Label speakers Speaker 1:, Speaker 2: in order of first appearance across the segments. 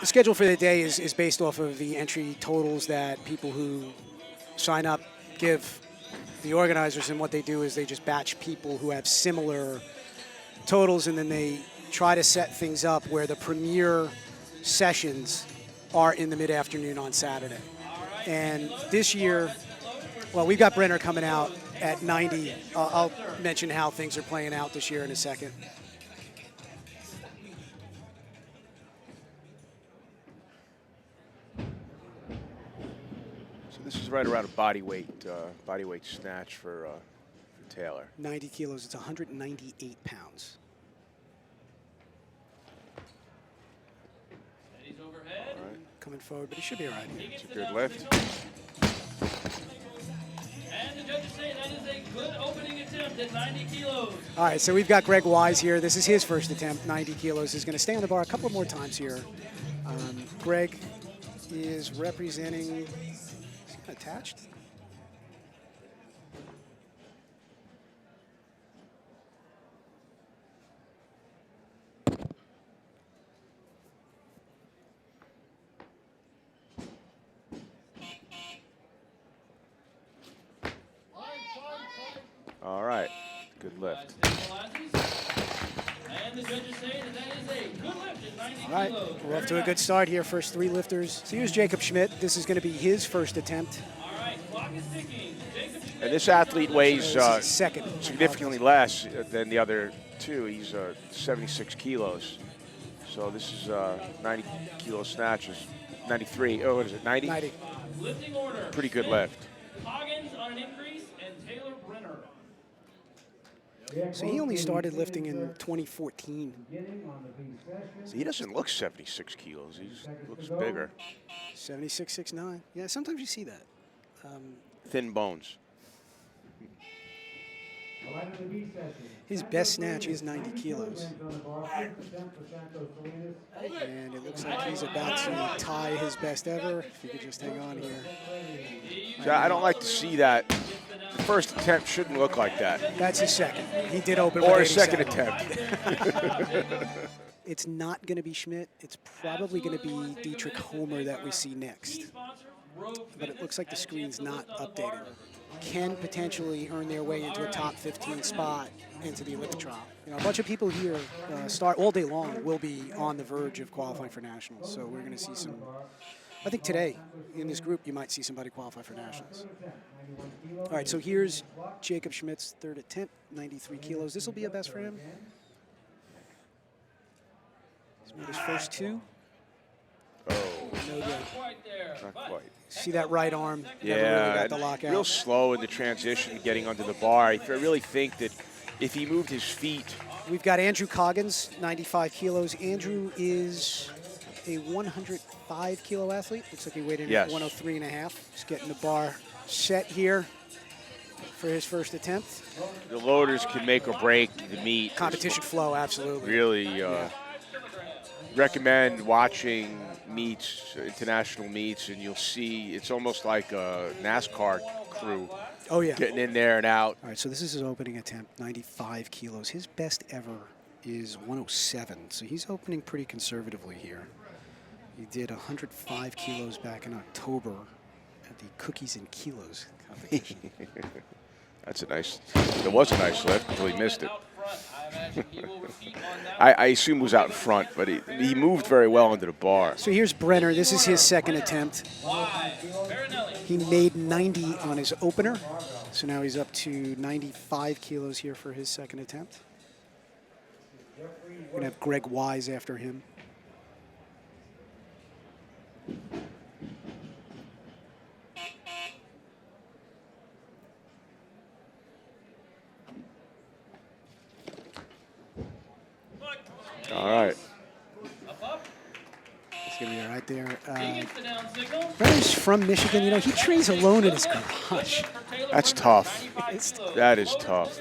Speaker 1: The schedule for the day is based off of the entry totals that people who sign up give the organizers, and what they do is they just batch people who have similar totals, and then they try to set things up where the premier sessions are in the mid-afternoon on Saturday. And this year, well, we've got Brenner coming out at 90. I'll mention how things are playing out this year in a second.
Speaker 2: So this is right around a body weight snatch for Taylor.
Speaker 1: 90 kilos, it's 198 pounds.
Speaker 2: All right.
Speaker 1: Coming forward, but he should be all right.
Speaker 2: It's a good lift.
Speaker 3: And the judges say that is a good opening attempt at 90 kilos.
Speaker 1: All right, so we've got Greg Wise here. This is his first attempt, 90 kilos. He's going to stay on the bar a couple more times here. Greg is representing, is he attached?
Speaker 2: All right, good lift.
Speaker 3: And the judges say that is a good lift at 90
Speaker 1: All right,
Speaker 3: kilos.
Speaker 1: we're off to a good start here, first three lifters. So here's Jacob Schmidt. This is going to be his first attempt.
Speaker 3: All right, clock is ticking. Jacob Schmidt.
Speaker 2: And this athlete weighs
Speaker 1: This is second.
Speaker 2: significantly less than the other two. He's 76 kilos. So this is 90 kilo snatches. 93. Oh, what is it? 90?
Speaker 1: 90.
Speaker 3: Lifting order.
Speaker 2: Pretty good lift.
Speaker 3: Coggins on an increase and Taylor Brenner.
Speaker 1: So he only started lifting in 2014.
Speaker 2: So he doesn't look 76 kilos. He looks bigger.
Speaker 1: 76, 6'9". Yeah, sometimes you see that.
Speaker 2: Thin bones.
Speaker 1: His best snatch is 90 kilos. And it looks like he's about to tie his best ever. If you could just hang on here.
Speaker 2: So I don't like to see that. The first attempt shouldn't look like that.
Speaker 1: That's his second. He did open
Speaker 2: Or a
Speaker 1: with
Speaker 2: second
Speaker 1: 87.
Speaker 2: attempt.
Speaker 1: It's not going to be Schmidt. It's probably going to be Dietrich Homer that we see next. But it looks like the screen's not updated. Can potentially earn their way into a top 15 spot into the Olympic trial. You know, a bunch of people here start all day long will be on the verge of qualifying for nationals. So we're going to see some. I think today in this group you might see somebody qualify for nationals. All right, so here's Jacob Schmidt's third attempt, 93 kilos. This will be a best for him. He's made his first two.
Speaker 2: Oh,
Speaker 1: No good.
Speaker 2: not quite.
Speaker 1: See that right arm? Never
Speaker 2: Yeah,
Speaker 1: really got the
Speaker 2: and
Speaker 1: lockout.
Speaker 2: real slow in the transition getting under the bar. I really think that if he moved his feet,
Speaker 1: We've got Andrew Coggins, 95 kilos. Andrew is a 105 kilo athlete. Looks like he weighed in
Speaker 2: Yes.
Speaker 1: at 103 and a half. He's getting the bar set here for his first attempt.
Speaker 2: the loaders can make or break the meet.
Speaker 1: Competition flow, absolutely.
Speaker 2: Really recommend watching meets, international meets, and you'll see it's almost like a NASCAR crew
Speaker 1: Oh, yeah.
Speaker 2: getting in there and out.
Speaker 1: All right, so this is his opening attempt, 95 kilos. His best ever is 107, so he's opening pretty conservatively here. He did 105 kilos back in October at the Cookies and Kilos competition.
Speaker 2: That's a nice, it was a nice lift until he missed it. I assume it was out in front, but he moved very well under the bar.
Speaker 1: So here's Brenner. This is his second attempt. He made 90 on his opener, so now he's up to 95 kilos here for his second attempt. We're going to have Greg Wise after him.
Speaker 2: All right.
Speaker 1: It's going to be all right there. Brenner's from Michigan. You know, he trains alone in his garage.
Speaker 2: That's tough.
Speaker 1: It's
Speaker 2: That is tough.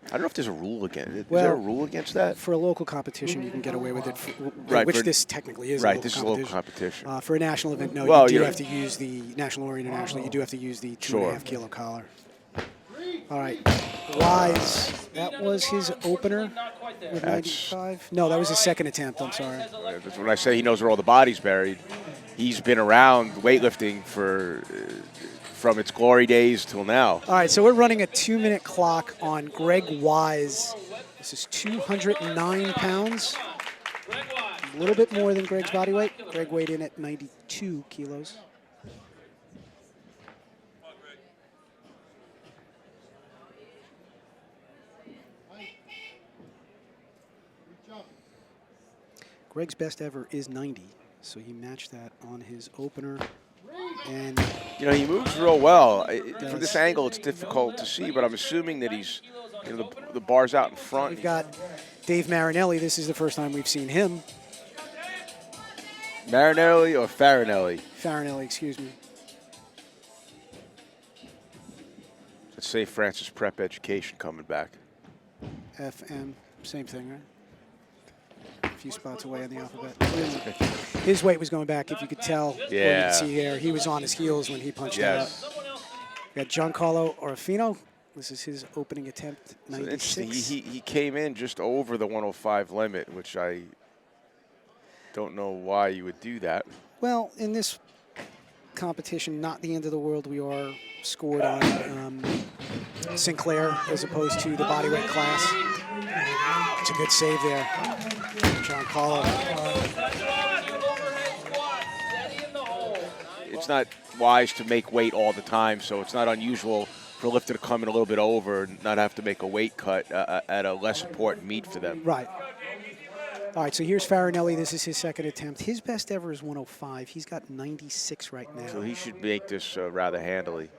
Speaker 2: I don't know if there's a rule against it. Is
Speaker 1: Well,
Speaker 2: there a rule against that?
Speaker 1: For a local competition, you can get away with it,
Speaker 2: Right,
Speaker 1: which
Speaker 2: for-
Speaker 1: this technically is.
Speaker 2: Right, this is a local competition.
Speaker 1: For a national event, no,
Speaker 2: Well,
Speaker 1: you do
Speaker 2: you know-
Speaker 1: have to use the national or international. You do have to use the 2.5 kilo collar. All right, Wise, that was his opener with 95. No, that was his second attempt, I'm sorry.
Speaker 2: That's when I say he knows where all the bodies buried. He's been around weightlifting from its glory days till now.
Speaker 1: All right, so we're running a 2-minute clock on Greg Wise. This is 209 pounds. A little bit more than Greg's body weight. Greg weighed in at 92 kilos. Greg's best ever is 90, so he matched that on his opener. And
Speaker 2: you know, he moves real well. From this angle, it's difficult to see, but I'm assuming that he's, you know, the bar's out in front.
Speaker 1: We've got Dave Marinelli. This is the first time we've seen him.
Speaker 2: Marinelli or Farinelli?
Speaker 1: Farinelli, excuse me.
Speaker 2: Let's say Francis Prep Education coming back.
Speaker 1: FM, same thing, right? A few spots away on the alphabet. His weight was going back, if you could tell.
Speaker 2: Yeah.
Speaker 1: You can see there, he was on his heels when he punched out. We got Giancarlo Orofino. This is his opening attempt, 96.
Speaker 2: So interesting. He came in just over the 105 limit, which I don't know why you would do that.
Speaker 1: Well, in this competition, not the end of the world. We are scored on Sinclair as opposed to the bodyweight class. It's a good save there. Giancarlo.
Speaker 2: It's not wise to make weight all the time, so it's not unusual for a lifter to come in a little bit over and not have to make a weight cut at a less important meet for them.
Speaker 1: Right. All right, so here's Farinelli. This is his second attempt. His best ever is 105. He's got 96 right now.
Speaker 2: So he should make this rather handily.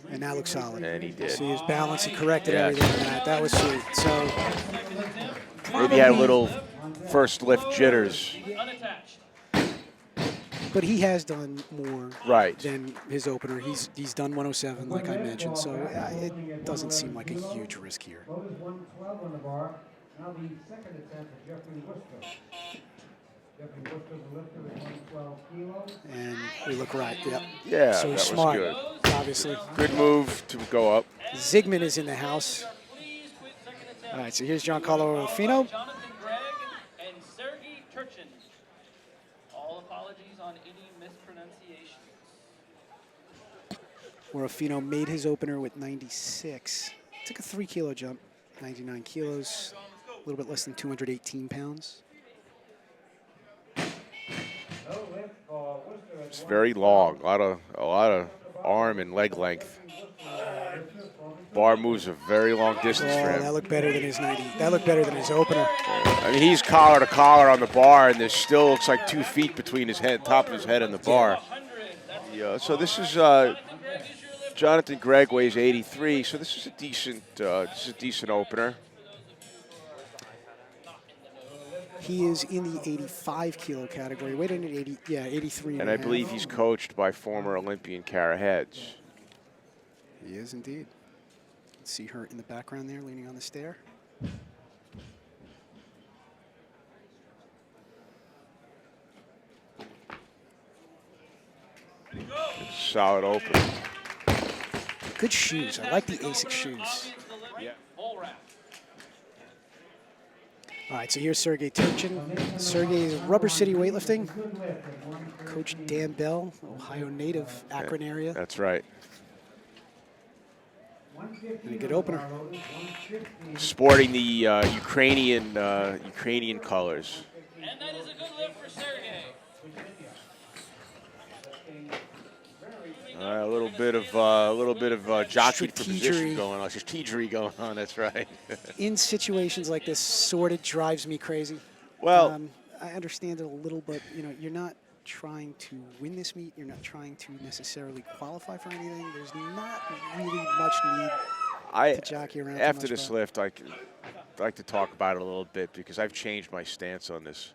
Speaker 1: And that looks solid.
Speaker 2: And he did.
Speaker 1: See his balance. He corrected everything on that. That was sweet. So
Speaker 2: maybe he had a little first lift jitters.
Speaker 1: But he has done more than his opener. He's done 107, like I mentioned. So it doesn't seem like a huge risk here.
Speaker 4: Now the second attempt of Jeffrey Worcester. Jeffrey Worcester, the lifter, is 112 kilos.
Speaker 1: And we look right, yep.
Speaker 2: Yeah,
Speaker 1: so he's
Speaker 2: that
Speaker 1: smart,
Speaker 2: was good.
Speaker 1: Obviously.
Speaker 2: Good move to go up.
Speaker 1: Zygmunt is in the house. All right, so here's Giancarlo Orofino.
Speaker 3: Jonathan Gregg and Sergey Turchin. All apologies on any mispronunciations.
Speaker 1: Orofino made his opener with 96. Took a 3-kilo jump, 99 kilos. A little bit less than 218 pounds.
Speaker 2: It's very long. A lot of arm and leg length. Bar moves a very long distance for him.
Speaker 1: That looked better than his 90. That looked better than his opener.
Speaker 2: I mean, he's collar to collar on the bar, and there still looks like 2 feet between his head, top of his head, and the bar. Yeah. So this is Jonathan Gregg weighs 83. So this is a decent opener.
Speaker 1: He is in the 85-kilo category. Weighed in at 83.
Speaker 2: And I believe he's coached by former Olympian Kara Heads.
Speaker 1: He is indeed. You can see her in the background there, leaning on the stair.
Speaker 2: Solid opener.
Speaker 1: Good shoes. I like the AWC shoes.
Speaker 2: Yeah.
Speaker 1: All right, so here's Sergey Turchin. Sergey is Rubber City Weightlifting. Coach Dan Bell, Ohio native, Akron area.
Speaker 2: That's right.
Speaker 1: And a good opener.
Speaker 2: Sporting the Ukrainian colors.
Speaker 3: And that is a good lift for Sergey.
Speaker 2: A little bit of jockeying for position going on. Strategery going on. That's right.
Speaker 1: In situations like this, sort of drives me crazy.
Speaker 2: Well,
Speaker 1: I understand it a little, but you're not trying to win this meet. You're not trying to necessarily qualify for anything. There's not really much need to jockey around.
Speaker 2: After this lift, I'd like to talk about it a little bit because I've changed my stance on this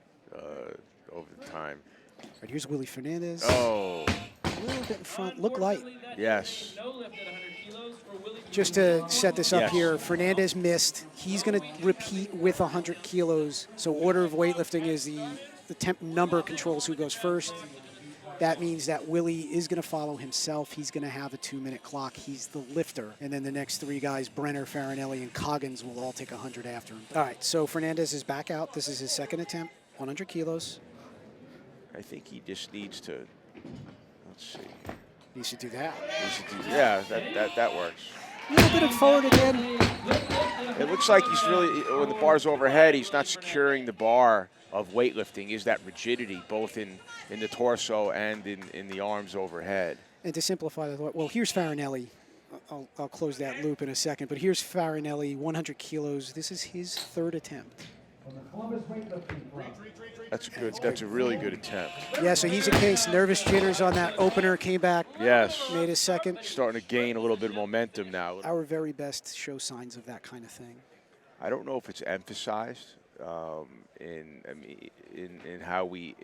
Speaker 2: over the time.
Speaker 1: All right, here's Willie Fernandez.
Speaker 2: Oh.
Speaker 1: A little bit in front. Look light.
Speaker 2: Yes.
Speaker 1: Just to set this up here, Fernandez missed. He's going to repeat with 100 kilos. So order of weightlifting is the temp number controls who goes first. That means that Willie is going to follow himself. He's going to have a 2-minute clock. He's the lifter. And then the next three guys, Brenner, Farinelli, and Coggins, will all take 100 after him. All right, so Fernandez is back out. This is his second attempt, 100 kilos.
Speaker 2: I think he just needs to, let's see.
Speaker 1: He should do that.
Speaker 2: Yeah, that works.
Speaker 1: A little bit of forward again.
Speaker 2: It looks like he's really, when the bar's overhead, he's not securing the bar of weightlifting. Is that rigidity, both in the torso and in the arms overhead.
Speaker 1: And to simplify the thought, well, here's Farinelli. I'll close that loop in a second, but here's Farinelli, 100 kilos. This is his third attempt.
Speaker 2: That's good. That's a really good attempt.
Speaker 1: Yeah, so he's a case. Nervous jitters on that opener, came back.
Speaker 2: Yes.
Speaker 1: Made his second.
Speaker 2: Starting to gain a little bit of momentum now.
Speaker 1: Our very best show signs of that kind of thing.
Speaker 2: I don't know if it's emphasized in how we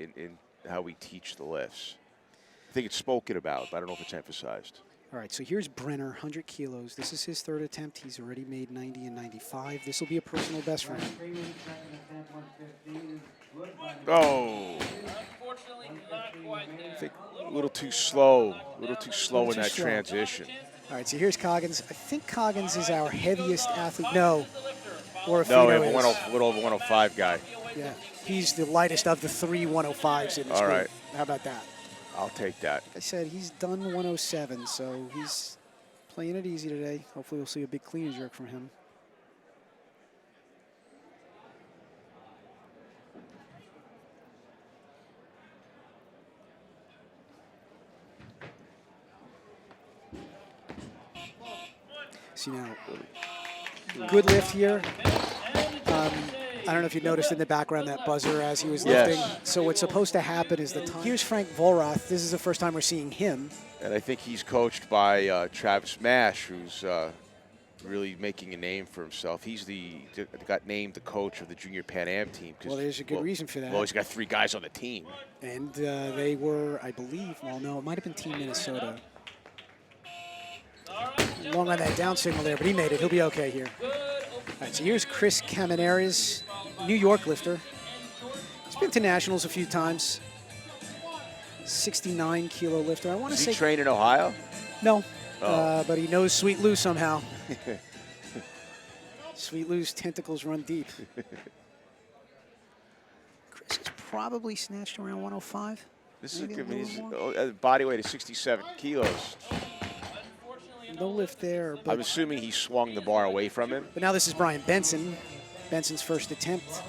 Speaker 2: teach the lifts. I think it's spoken about, but I don't know if it's emphasized.
Speaker 1: All right, so here's Brenner, 100 kilos. This is his third attempt. He's already made 90 and 95. This will be a personal best for him.
Speaker 2: Oh.
Speaker 3: Unfortunately, not quite there.
Speaker 2: I think a little too slow in that transition.
Speaker 1: All right, so here's Coggins. I think Coggins is our heaviest athlete. No.
Speaker 2: No, we have a little over 105 guy.
Speaker 1: Yeah, he's the lightest of the three 105s in this
Speaker 2: All
Speaker 1: group.
Speaker 2: right.
Speaker 1: How about that?
Speaker 2: I'll take that.
Speaker 1: Like I said, he's done 107, so he's playing it easy today. Hopefully we'll see a big clean and jerk from him. See now, good lift here. I don't know if you noticed in the background that buzzer as he was lifting. So what's supposed to happen is here's Frank Volrath. This is the first time we're seeing him.
Speaker 2: And I think he's coached by Travis Mash, who's really making a name for himself. He's got named the coach of the Junior Pan Am team.
Speaker 1: Well, there's a good reason for that.
Speaker 2: Well, he's got 3 guys on the team.
Speaker 1: And they were, I believe, well, no, it might have been Team Minnesota. Long on that down signal there, but he made it. He'll be okay here. All right, so here's Chris Caminares, New York lifter. He's been to nationals a few times. 69 kilo lifter. I want to say.
Speaker 2: Does he train in Ohio?
Speaker 1: No,
Speaker 2: Oh.
Speaker 1: but he knows Sweet Lou somehow. Sweet Lou's tentacles run deep. Chris is probably snatched around 105.
Speaker 2: This is
Speaker 1: Maybe a
Speaker 2: good.
Speaker 1: little
Speaker 2: His body weight is 67 kilos.
Speaker 1: No lift there. But
Speaker 2: I'm assuming he swung the bar away from him.
Speaker 1: But now this is Brian Benson. Benson's first attempt.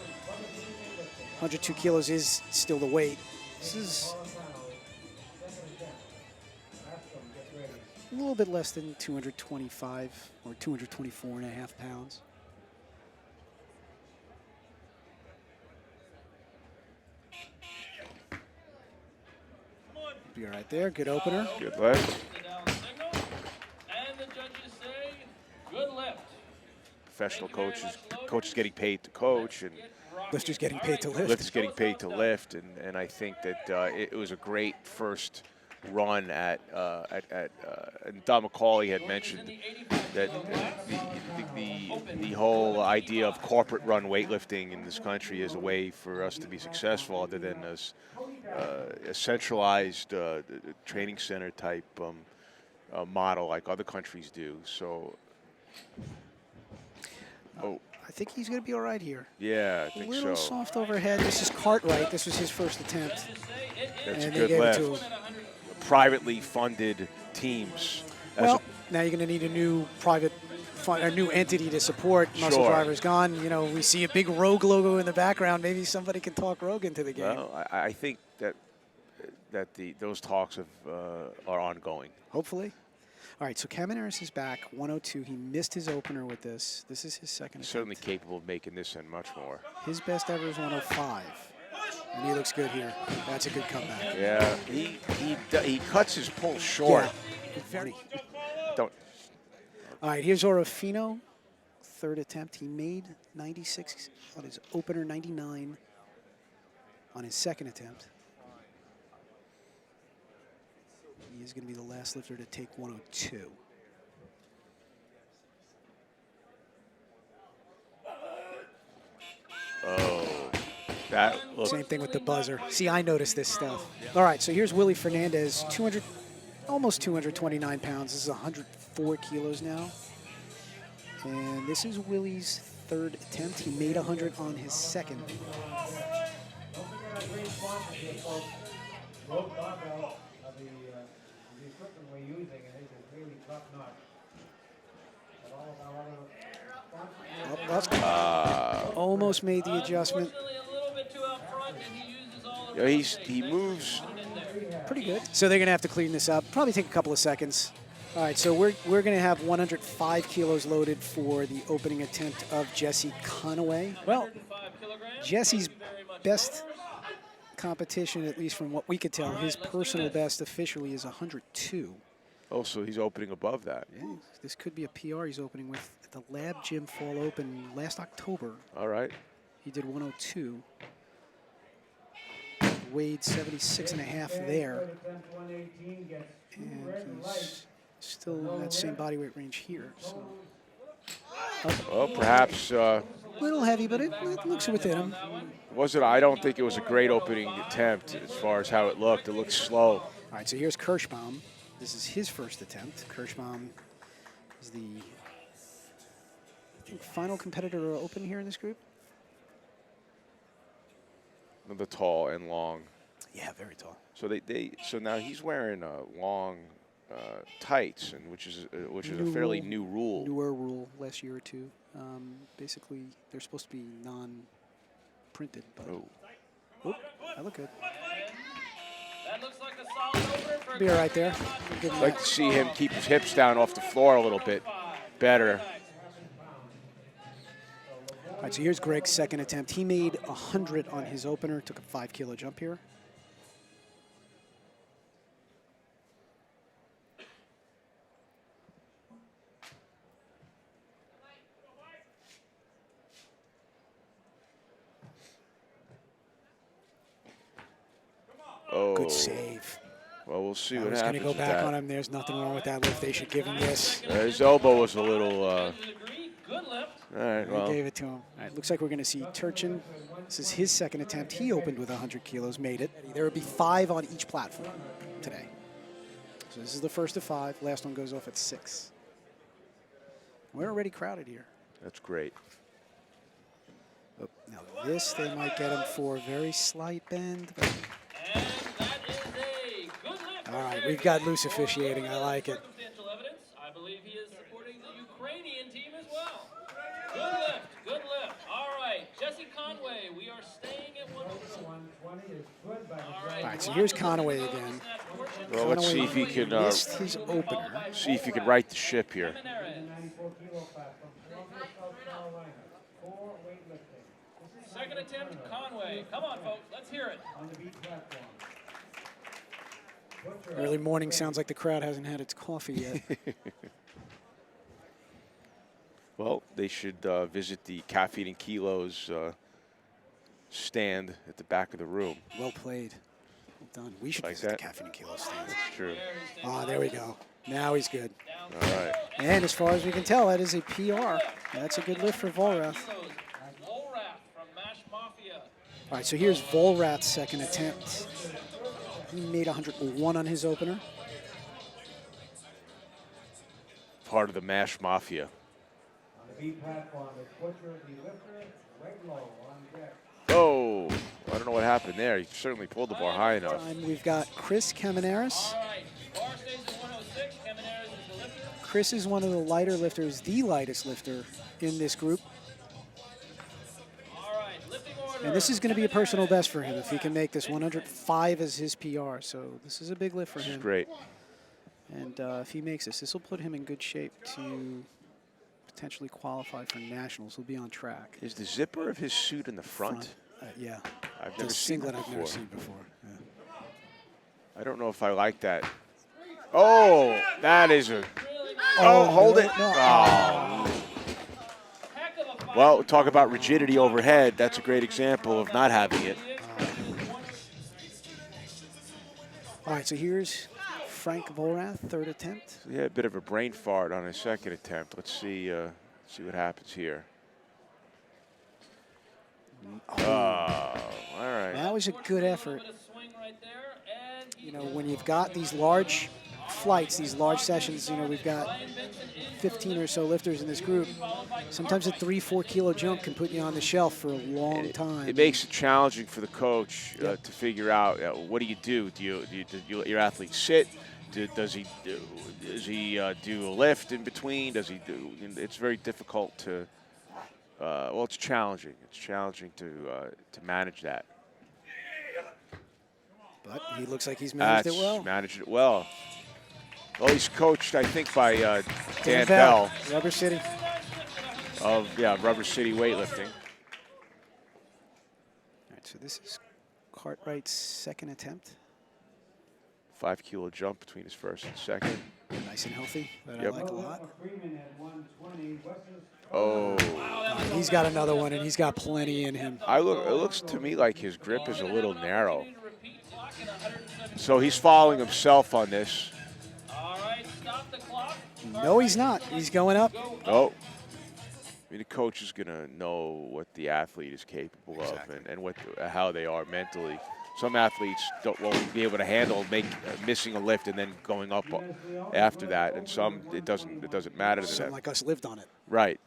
Speaker 1: 102 kilos is still the weight. This is a little bit less than 225 or 224 and a half pounds. Be all right there. Good opener.
Speaker 2: Good lift.
Speaker 3: Good lift.
Speaker 2: Professional coaches getting paid to coach, and
Speaker 1: Lifters getting paid to lift.
Speaker 2: lifters getting paid to lift, and I think that it was a great first run at and Don McCauley had mentioned that the whole idea of corporate run weightlifting in this country is a way for us to be successful, other than a centralized training center type model like other countries do. So. Oh.
Speaker 1: I think he's going to be all right here.
Speaker 2: Yeah, I think
Speaker 1: a little
Speaker 2: so.
Speaker 1: soft overhead. This is Cartwright. This was his first attempt.
Speaker 2: That's
Speaker 1: and
Speaker 2: a good lift.
Speaker 1: to him.
Speaker 2: Privately funded teams.
Speaker 1: Well, now you're going to need a new a new entity to support Muscle Drivers Gone. You know, we see a big Rogue logo in the background. Maybe somebody can talk Rogue into the game.
Speaker 2: Well, I think that those talks are ongoing.
Speaker 1: Hopefully. All right, so Caminares is back, 102. He missed his opener with this. This is his second attempt.
Speaker 2: Certainly capable of making this and much more.
Speaker 1: His best ever is 105. And he looks good here. That's a good comeback.
Speaker 2: Yeah, he cuts his pull short.
Speaker 1: Yeah, very.
Speaker 2: Don't.
Speaker 1: All right, here's Orofino, third attempt. He made 96 on his opener, 99 on his second attempt. He is going to be the last lifter to take 102.
Speaker 2: Oh, that
Speaker 1: Same thing with the buzzer. See, I noticed this stuff. All right, so here's Willie Fernandez, almost 229 pounds. This is 104 kilos now. And this is Willie's third attempt. He made 100 on his second.
Speaker 4: Don't forget our great sponsorship, folks. Both barbells of the equipment we're using, and it is really top notch. But all of our other sponsors.
Speaker 1: Oh, almost made the adjustment.
Speaker 3: Unfortunately, a little bit too out front, and he uses all of
Speaker 2: Yeah,
Speaker 3: his
Speaker 2: he moves.
Speaker 1: Pretty good. So they're going to have to clean this up. Probably take a couple of seconds. All right, so we're going to have 105 kilos loaded for the opening attempt of Jesse Conaway. Well,
Speaker 3: 105 kilograms.
Speaker 1: Jesse's
Speaker 3: Thank you very much,
Speaker 1: best
Speaker 3: Robert.
Speaker 1: competition, at least from what we could tell, his personal best officially is 102.
Speaker 2: Oh, so he's opening above that.
Speaker 1: Yeah, this could be a PR he's opening with at the Lab Gym Fall Open last October.
Speaker 2: All right.
Speaker 1: He did 102. Weighed 76 and a half there. And he's still in that same body weight range here. So.
Speaker 2: Well, perhaps
Speaker 1: A little heavy, but it looks within him.
Speaker 2: was it? I don't think it was a great opening attempt as far as how it looked. It looked slow.
Speaker 1: All right, so here's Kirschbaum. This is his first attempt. Kirschbaum is the, I think, final competitor to open here in this group.
Speaker 2: The tall and long.
Speaker 1: Yeah, very tall.
Speaker 2: So now he's wearing long tights, and which is a fairly new rule.
Speaker 1: Newer rule last year or two. Basically, they're supposed to be non-printed. But
Speaker 2: Oh.
Speaker 1: that look good.
Speaker 3: That looks like a solid opener for
Speaker 1: Be all right there. Give him
Speaker 2: I'd like
Speaker 1: that.
Speaker 2: to see him keep his hips down off the floor a little bit better.
Speaker 1: All right, so here's Greg's second attempt. He made 100 on his opener. Took a 5-kilo jump here.
Speaker 2: Oh.
Speaker 1: Good save.
Speaker 2: Well, we'll see
Speaker 1: I
Speaker 2: what
Speaker 1: was going
Speaker 2: happens
Speaker 1: to go
Speaker 2: with
Speaker 1: back
Speaker 2: that.
Speaker 1: on him. There's nothing wrong with that lift. They should give him this.
Speaker 2: His elbow was a little.
Speaker 3: Good lift.
Speaker 2: All right.
Speaker 1: They
Speaker 2: Well,
Speaker 1: gave it to him. All right, looks like we're going to see Turchin. This is his second attempt. He opened with 100 kilos, made it. There would be 5 on each platform today. So this is the first of 5. Last one goes off at 6. We're already crowded here.
Speaker 2: that's great.
Speaker 1: Oh, now this, they might get him for a very slight bend. But
Speaker 3: And that is a good lift.
Speaker 1: all right, we've got loose officiating. I like it.
Speaker 3: Circumstantial evidence. I believe he is supporting the Ukrainian team as well. Good lift. Good lift. All right, Jesse Conway. We are staying at 102.
Speaker 4: 120 is good by the
Speaker 1: All right, so here's Conway again.
Speaker 2: Well, let's see if he can
Speaker 1: missed his opener.
Speaker 2: see if he can right the ship here.
Speaker 4: 94 kilo platform, Columbia, South Carolina. 4 weightlifting. This is
Speaker 3: Second attempt, Conway. Come on, folks. Let's hear it.
Speaker 4: on the beat platform. Butcher.
Speaker 1: Early morning sounds like the crowd hasn't had its coffee yet.
Speaker 2: Well, they should visit the Caffeine and Kilos stand at the back of the room.
Speaker 1: Well played. Well done. We should
Speaker 2: Like
Speaker 1: visit
Speaker 2: that?
Speaker 1: the Caffeine and Kilo stand.
Speaker 2: That's true.
Speaker 1: Ah, there we go. Now he's good.
Speaker 2: All right.
Speaker 1: And as far as we can tell, that is a PR. That's a good lift for Volrath.
Speaker 3: Volrath from Mash Mafia.
Speaker 1: All right, so here's Volrath's second attempt. He made 101 on his opener.
Speaker 2: Part of the MASH Mafia.
Speaker 4: On the beat platform, it's Butcher, the lifter, right low on deck.
Speaker 2: Oh, I don't know what happened there. He certainly pulled the bar high enough.
Speaker 1: And we've got Chris Kamenaris.
Speaker 3: All right, bar stays at 106. Kamenaris is the lifter.
Speaker 1: Chris is one of the lighter lifters, the lightest lifter in this group.
Speaker 3: All right, lifting order.
Speaker 1: And this is going to be a personal best for him if he can make this 105 as his PR. So this is a big lift for
Speaker 2: This is
Speaker 1: him.
Speaker 2: great.
Speaker 1: And if he makes this will put him in good shape to potentially qualify for nationals. He'll be on track.
Speaker 2: Is the zipper of his suit in the front?
Speaker 1: Yeah.
Speaker 2: I've
Speaker 1: The
Speaker 2: never seen
Speaker 1: singlet
Speaker 2: that
Speaker 1: I've never
Speaker 2: before.
Speaker 1: seen before. Yeah.
Speaker 2: I don't know if I like that. Oh, that is a. Oh, hold
Speaker 1: no,
Speaker 2: it.
Speaker 1: no.
Speaker 2: Oh. Well, talk about rigidity overhead. That's a great example of not having it.
Speaker 1: All right, so here's Frank Volrath, third attempt.
Speaker 2: He had a bit of a brain fart on his second attempt. Let's see what happens here. Oh, all right.
Speaker 1: was a good effort.
Speaker 3: Bit of swing right there, and he
Speaker 1: You know, when you've got these large flights, these large sessions, you know, we've got
Speaker 3: Ryan Benson in
Speaker 1: 15 or so lifters in this group. Sometimes a 3-4 kilo jump can put you on the shelf for a long time.
Speaker 2: It makes it challenging for the coach to figure out what do you do? Do you let your athlete sit? Does he do a lift in between? Does he do? It's very difficult to. Well, it's challenging. It's challenging to manage that.
Speaker 1: But he looks like he's managed it well.
Speaker 2: Managed it well. Well, he's coached, I think, by Dan Bell
Speaker 1: Rubber City.
Speaker 2: of Rubber City weightlifting.
Speaker 1: All right, so this is Cartwright's second attempt.
Speaker 2: 5 kilo jump between his first and second.
Speaker 1: Nice and healthy. That
Speaker 2: Yep.
Speaker 1: I like a lot.
Speaker 2: Oh.
Speaker 1: He's got another one, and he's got plenty in him.
Speaker 2: It looks to me like his grip is a little narrow. So he's following himself on this.
Speaker 3: All right, stop the clock.
Speaker 1: No, he's not. He's going up.
Speaker 2: Oh. I mean, the coach is going to know what the athlete is capable of and how they are mentally. Some athletes won't be able to handle missing a lift and then going up after that, and some it doesn't matter to
Speaker 1: Some
Speaker 2: them.
Speaker 1: like us lived on it.
Speaker 2: Right.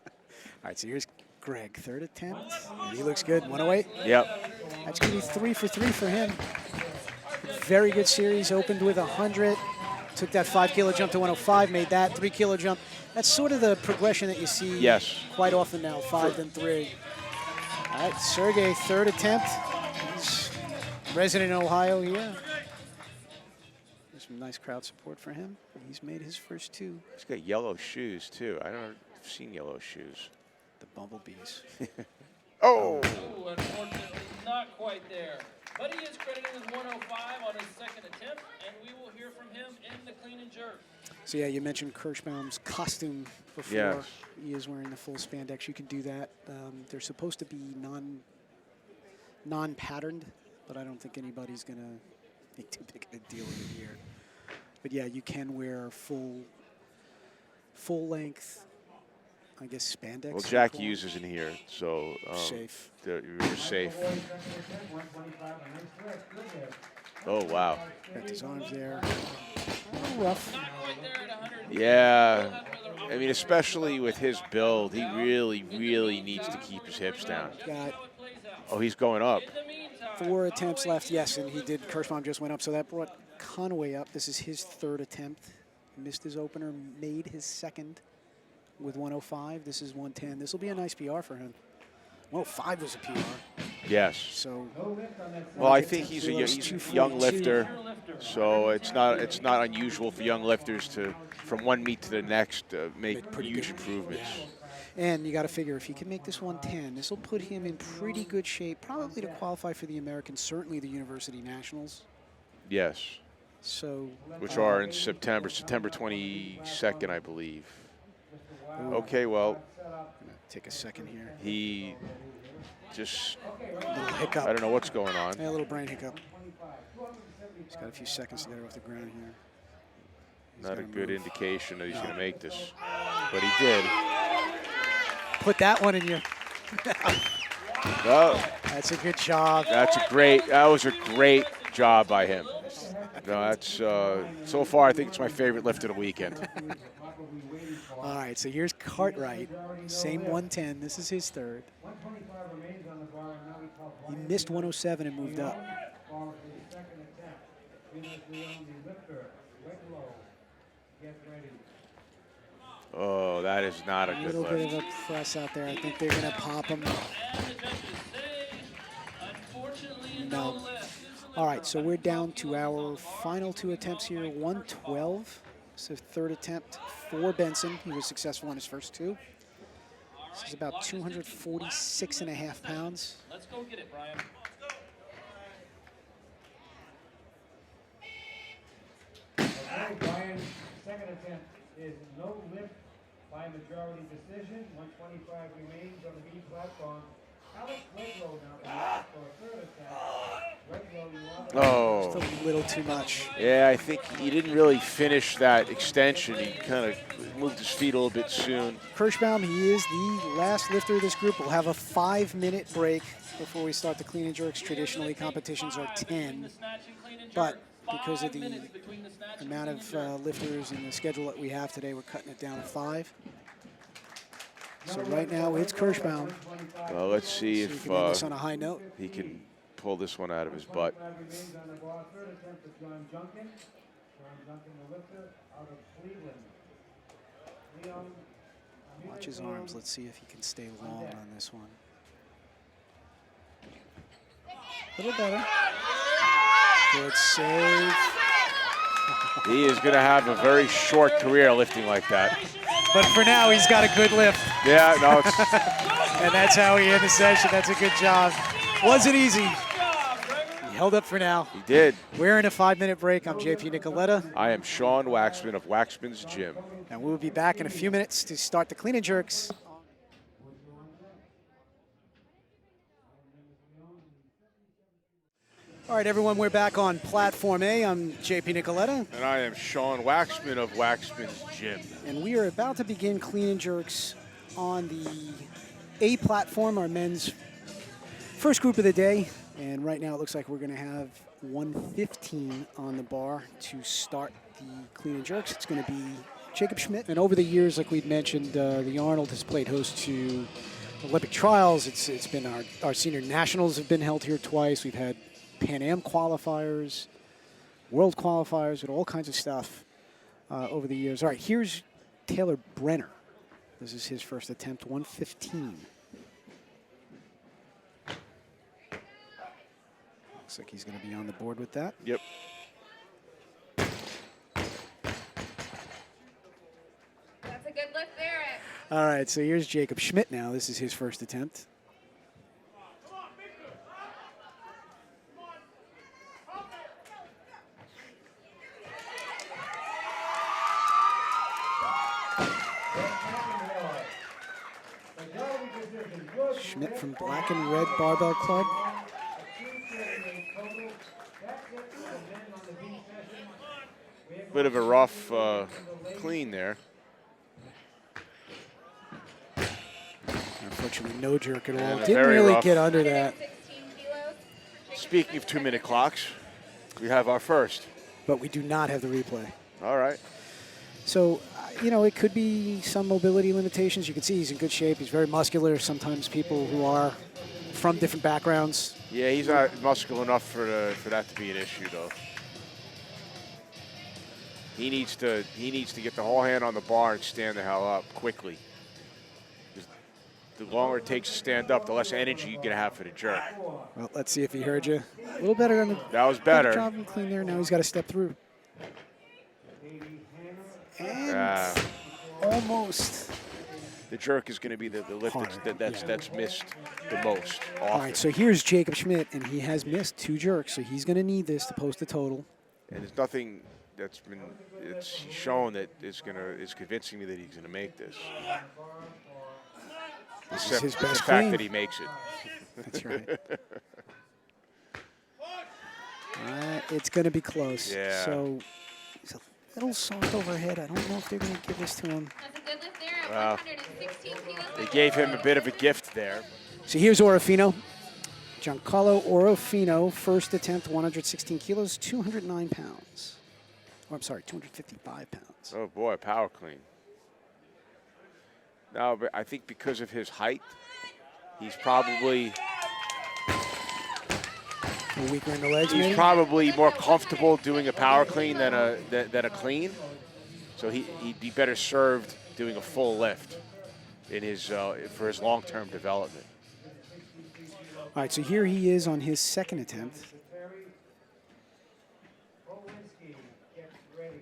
Speaker 1: All right, so here's Greg, third attempt. And he looks good, 108.
Speaker 2: Yep.
Speaker 1: That's going to be 3 for 3 for him. Very good series, opened with 100. Took that 5 kilo jump to 105, made that 3 kilo jump. That's sort of the progression that you see quite often now, 5 then 3. All right, Sergey, third attempt. He's resident in Ohio here. There's some nice crowd support for him. He's made his first 2.
Speaker 2: He's got yellow shoes, too. I don't know if I've seen yellow shoes.
Speaker 1: The bumblebees.
Speaker 2: Oh!
Speaker 3: Ooh, unfortunately, not quite there. But he is credited with 105 on his second attempt, and we will hear from him in the clean and jerk.
Speaker 1: So yeah, you mentioned Kirschbaum's costume before.
Speaker 2: Yes.
Speaker 1: He is wearing the full spandex. You can do that. They're supposed to be non-patterned, but I don't think anybody's gonna make too big of a deal of it here. But yeah, you can wear full length, I guess, spandex.
Speaker 2: Well, Jack uses in here, so
Speaker 1: safe.
Speaker 2: You're safe. Oh wow!
Speaker 1: Got his arms there. A little rough.
Speaker 2: Yeah, I mean, especially with his build, he really needs to keep his hips down.
Speaker 1: Got
Speaker 2: Oh, he's going up.
Speaker 1: 4 attempts left. Yes, and he did. Kirschbaum just went up, so that brought Conway up. This is his third attempt. Missed his opener, made his second with 105. This is 110. This will be a nice PR for him. 105 was a PR.
Speaker 2: Yes.
Speaker 1: So.
Speaker 2: Well, I think he's a young lifter, so it's not unusual for young lifters to, from one meet to the next, make huge improvements.
Speaker 1: And you got to figure if he can make this 110, this will put him in pretty good shape, probably to qualify for the American, certainly the University Nationals.
Speaker 2: Yes.
Speaker 1: So.
Speaker 2: Which are in September 22nd, I believe. Okay, well.
Speaker 1: Take a second here.
Speaker 2: He just,
Speaker 1: little hiccup.
Speaker 2: I don't know what's going on.
Speaker 1: Yeah, a little brain hiccup. He's got a few seconds to get off the ground here.
Speaker 2: Not a good indication that he's going to make this, but he did.
Speaker 1: Put that one in you.
Speaker 2: Well,
Speaker 1: that's a good job.
Speaker 2: That was a great job by him. No, that's so far I think it's my favorite lift of the weekend.
Speaker 1: All right, so here's Cartwright, same 110. This is his third. He missed 107 and moved up.
Speaker 2: Oh, that is not a good lift.
Speaker 1: A little bit of a press out there. I think they're going to pop him. No. All right, so we're down to our final 2 attempts here. 112. So third attempt for Benson. He was successful on his first 2. This is about 246.5 pounds.
Speaker 3: Let's go get it, Brian.
Speaker 4: Okay, Brian's second attempt is no lift by majority decision. 125 remains on the B platform.
Speaker 2: Oh.
Speaker 1: Just a little too much.
Speaker 2: Yeah, I think he didn't really finish that extension. He kind of moved his feet a little bit soon.
Speaker 1: Kirschbaum, he is the last lifter of this group. We'll have a 5-minute break before we start the clean and jerks. Traditionally, competitions are 10, but because of the amount of lifters and the schedule that we have today, we're cutting it down to 5. So right now, it's Kirschbaum.
Speaker 2: Well, let's see
Speaker 1: So
Speaker 2: if
Speaker 1: he can end this on a high note.
Speaker 2: he can pull this one out of his butt.
Speaker 1: Watch his arms. Let's see if he can stay long on this one. A little better. Good save.
Speaker 2: He is going to have a very short career lifting like that.
Speaker 1: But for now, he's got a good lift.
Speaker 2: Yeah, no, it's
Speaker 1: And that's how he ended the session. That's a good job. Wasn't easy. He held up for now.
Speaker 2: he did.
Speaker 1: We're in a 5-minute break. I'm JP Nicoletta,
Speaker 2: I am Sean Waxman of Waxman's Gym.
Speaker 1: and we'll be back in a few minutes to start the clean and jerks. All right, everyone, we're back on Platform A. I'm JP Nicoletta,
Speaker 2: And I am Sean Waxman of Waxman's Gym.
Speaker 1: and we are about to begin clean and jerks on the A platform, our men's first group of the day. And right now it looks like we're going to have 115 on the bar to start the clean and jerks. It's going to be Jacob Schmidt. And over the years, like we'd mentioned, the Arnold has played host to Olympic trials. It's been our senior nationals have been held here twice. We've had Pan Am qualifiers, world qualifiers, and all kinds of stuff over the years. All right, here's Taylor Brenner. This is his first attempt, 115. Looks like he's going to be on the board with that.
Speaker 2: Yep.
Speaker 5: That's a good lift there.
Speaker 1: All right, so here's Jacob Schmidt now. This is his first attempt. Schmidt from Black and Red Barbell Club.
Speaker 2: Bit of a rough clean there.
Speaker 1: Unfortunately, no jerk at all.
Speaker 2: And a
Speaker 1: Didn't
Speaker 2: very
Speaker 1: really
Speaker 2: rough.
Speaker 1: get under that,
Speaker 5: 16 kilos.
Speaker 2: Speaking of 2-minute clocks, we have our first.
Speaker 1: but we do not have the replay.
Speaker 2: All right.
Speaker 1: So, it could be some mobility limitations. You can see he's in good shape. He's very muscular. Sometimes people who are from different backgrounds.
Speaker 2: Yeah, he's not muscular enough for that to be an issue, though. He needs to get the whole hand on the bar and stand the hell up quickly. The longer it takes to stand up, the less energy you're gonna have for the jerk.
Speaker 1: Well, let's see if he heard you. A little better on the
Speaker 2: That was better.
Speaker 1: job and clean there. Now he's got to step through. And almost.
Speaker 2: The jerk is going to be the lift that's missed the most often.
Speaker 1: All right, so here's Jacob Schmidt, and he has missed 2 jerks, so he's going to need this to post a total.
Speaker 2: And there's nothing that's been shown that is convincing me that he's going to make this.
Speaker 1: This
Speaker 2: Except
Speaker 1: is his
Speaker 2: the
Speaker 1: best
Speaker 2: fact
Speaker 1: clean.
Speaker 2: that he makes it.
Speaker 1: That's right. It's going to be close.
Speaker 2: Yeah.
Speaker 1: So he's a little soft overhead. I don't know if they're going to give this to him.
Speaker 5: That's a good lift there at
Speaker 2: Wow.
Speaker 5: 116 kilos.
Speaker 2: They gave him a bit of a gift there.
Speaker 1: So here's Orofino. Giancarlo Orofino, first attempt, 116 kilos, 209 pounds. Oh, I'm sorry, 255 pounds.
Speaker 2: Oh boy, power clean. No, but I think because of his height, he's probably
Speaker 1: Weaker in the legs,
Speaker 2: he's
Speaker 1: maybe?
Speaker 2: probably more comfortable doing a power clean than a clean. So he'd be better served doing a full lift in his for his long-term development.
Speaker 1: All right, so here he is on his second attempt.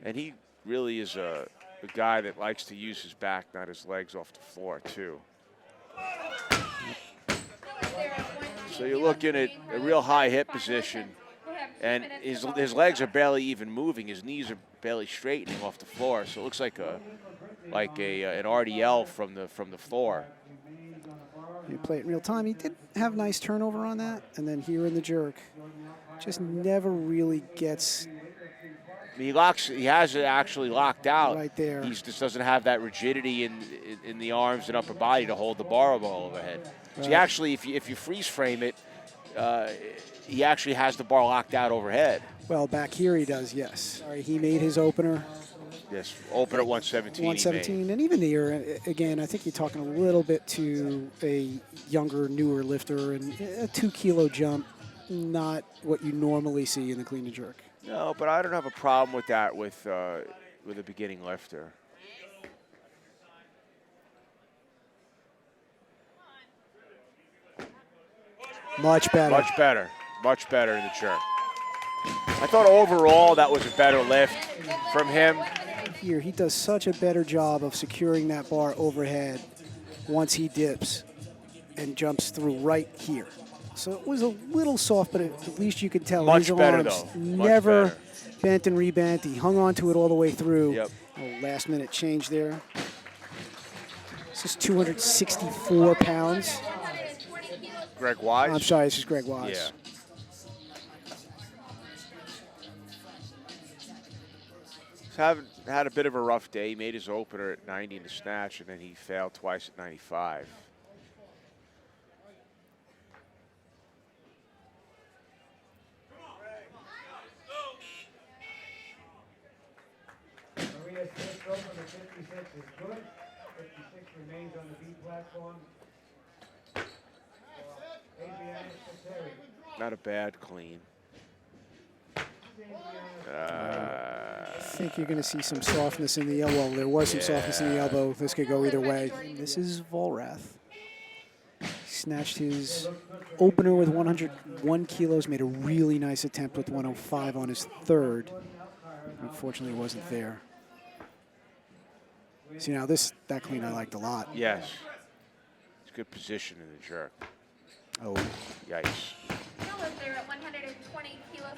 Speaker 2: And he really is a guy that likes to use his back, not his legs off the floor, too. So you're looking at a real high hip position, and his legs are barely even moving. His knees are barely straightening off the floor. So it looks like an RDL from the floor.
Speaker 1: You play it in real time. He did have nice turnover on that, and then here in the jerk, just never really gets
Speaker 2: He locks. He has it actually locked out.
Speaker 1: right there.
Speaker 2: He just doesn't have that rigidity in the arms and upper body to hold the bar above overhead. So he
Speaker 1: Right.
Speaker 2: actually, if you freeze frame it, he actually has the bar locked out overhead.
Speaker 1: Well, back here he does, yes. Sorry, he made his opener.
Speaker 2: Yes, open at 117.
Speaker 1: 117, and even there, again, I think you're talking a little bit to a younger, newer lifter, and a 2 kilo jump, not what you normally see in the clean and jerk.
Speaker 2: No, but I don't have a problem with that with a beginning lifter.
Speaker 1: Much better.
Speaker 2: Much better. Much better in the jerk. I thought overall that was a better lift from him.
Speaker 1: Here, he does such a better job of securing that bar overhead once he dips and jumps through right here. So it was a little soft, but at least you could tell
Speaker 2: Much
Speaker 1: his
Speaker 2: better,
Speaker 1: arms
Speaker 2: though. Much
Speaker 1: never
Speaker 2: better.
Speaker 1: bent and rebent. He hung on to it all the way through.
Speaker 2: Yep.
Speaker 1: Oh, last minute change there. This is 264 pounds.
Speaker 2: Greg Wise?
Speaker 1: I'm sorry, this is Greg Wise.
Speaker 2: Yeah. Had a bit of a rough day. He made his opener at 90 in the snatch, and then he failed twice at 95.
Speaker 4: Maria's first open at 56 is good. 56 remains on the B platform. Adriana Terry.
Speaker 2: Not a bad clean.
Speaker 1: I think you're going to see some softness in the elbow. Well, there was some softness in the elbow. This could go either way. This is Volrath. He snatched his opener with 101 kilos, made a really nice attempt with 105 on his third. Unfortunately, it wasn't there. See, now that clean I liked a lot.
Speaker 2: Yes. It's good position in the jerk.
Speaker 1: Oh.
Speaker 2: Yikes.
Speaker 5: Still is there at 120 kilos.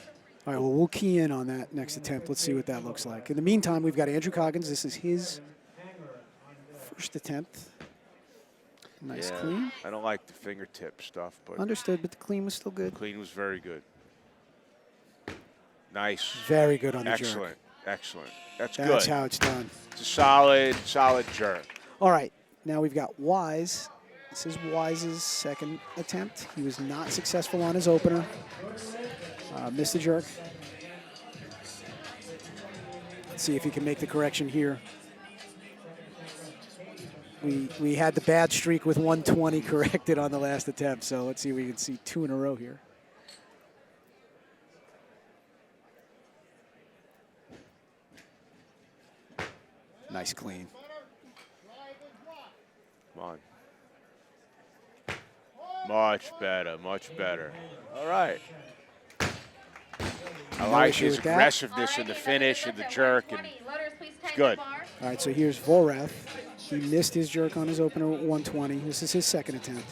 Speaker 1: All right, well, we'll key in on that next attempt. Let's see what that looks like. In the meantime, we've got Andrew Coggins. This is his first attempt. Nice clean.
Speaker 2: I don't like the fingertip stuff, but
Speaker 1: Understood, but the clean was still good.
Speaker 2: clean was very good. Nice.
Speaker 1: Very good on the jerk.
Speaker 2: Excellent. Excellent. That's good.
Speaker 1: That's how it's done.
Speaker 2: It's a solid jerk.
Speaker 1: All right, now we've got Wise. This is Wise's second attempt. He was not successful on his opener. Missed the jerk. Let's see if he can make the correction here. We had the bad streak with 120 corrected on the last attempt, so let's see if we can see 2 in a row here. Nice clean.
Speaker 2: Come on. Much better, much better. All right. I like
Speaker 1: issue
Speaker 2: his
Speaker 1: with that.
Speaker 2: aggressiveness in the finish and the jerk, and it's good.
Speaker 1: All right, so here's Volrath. He missed his jerk on his opener at 120. This is his second attempt.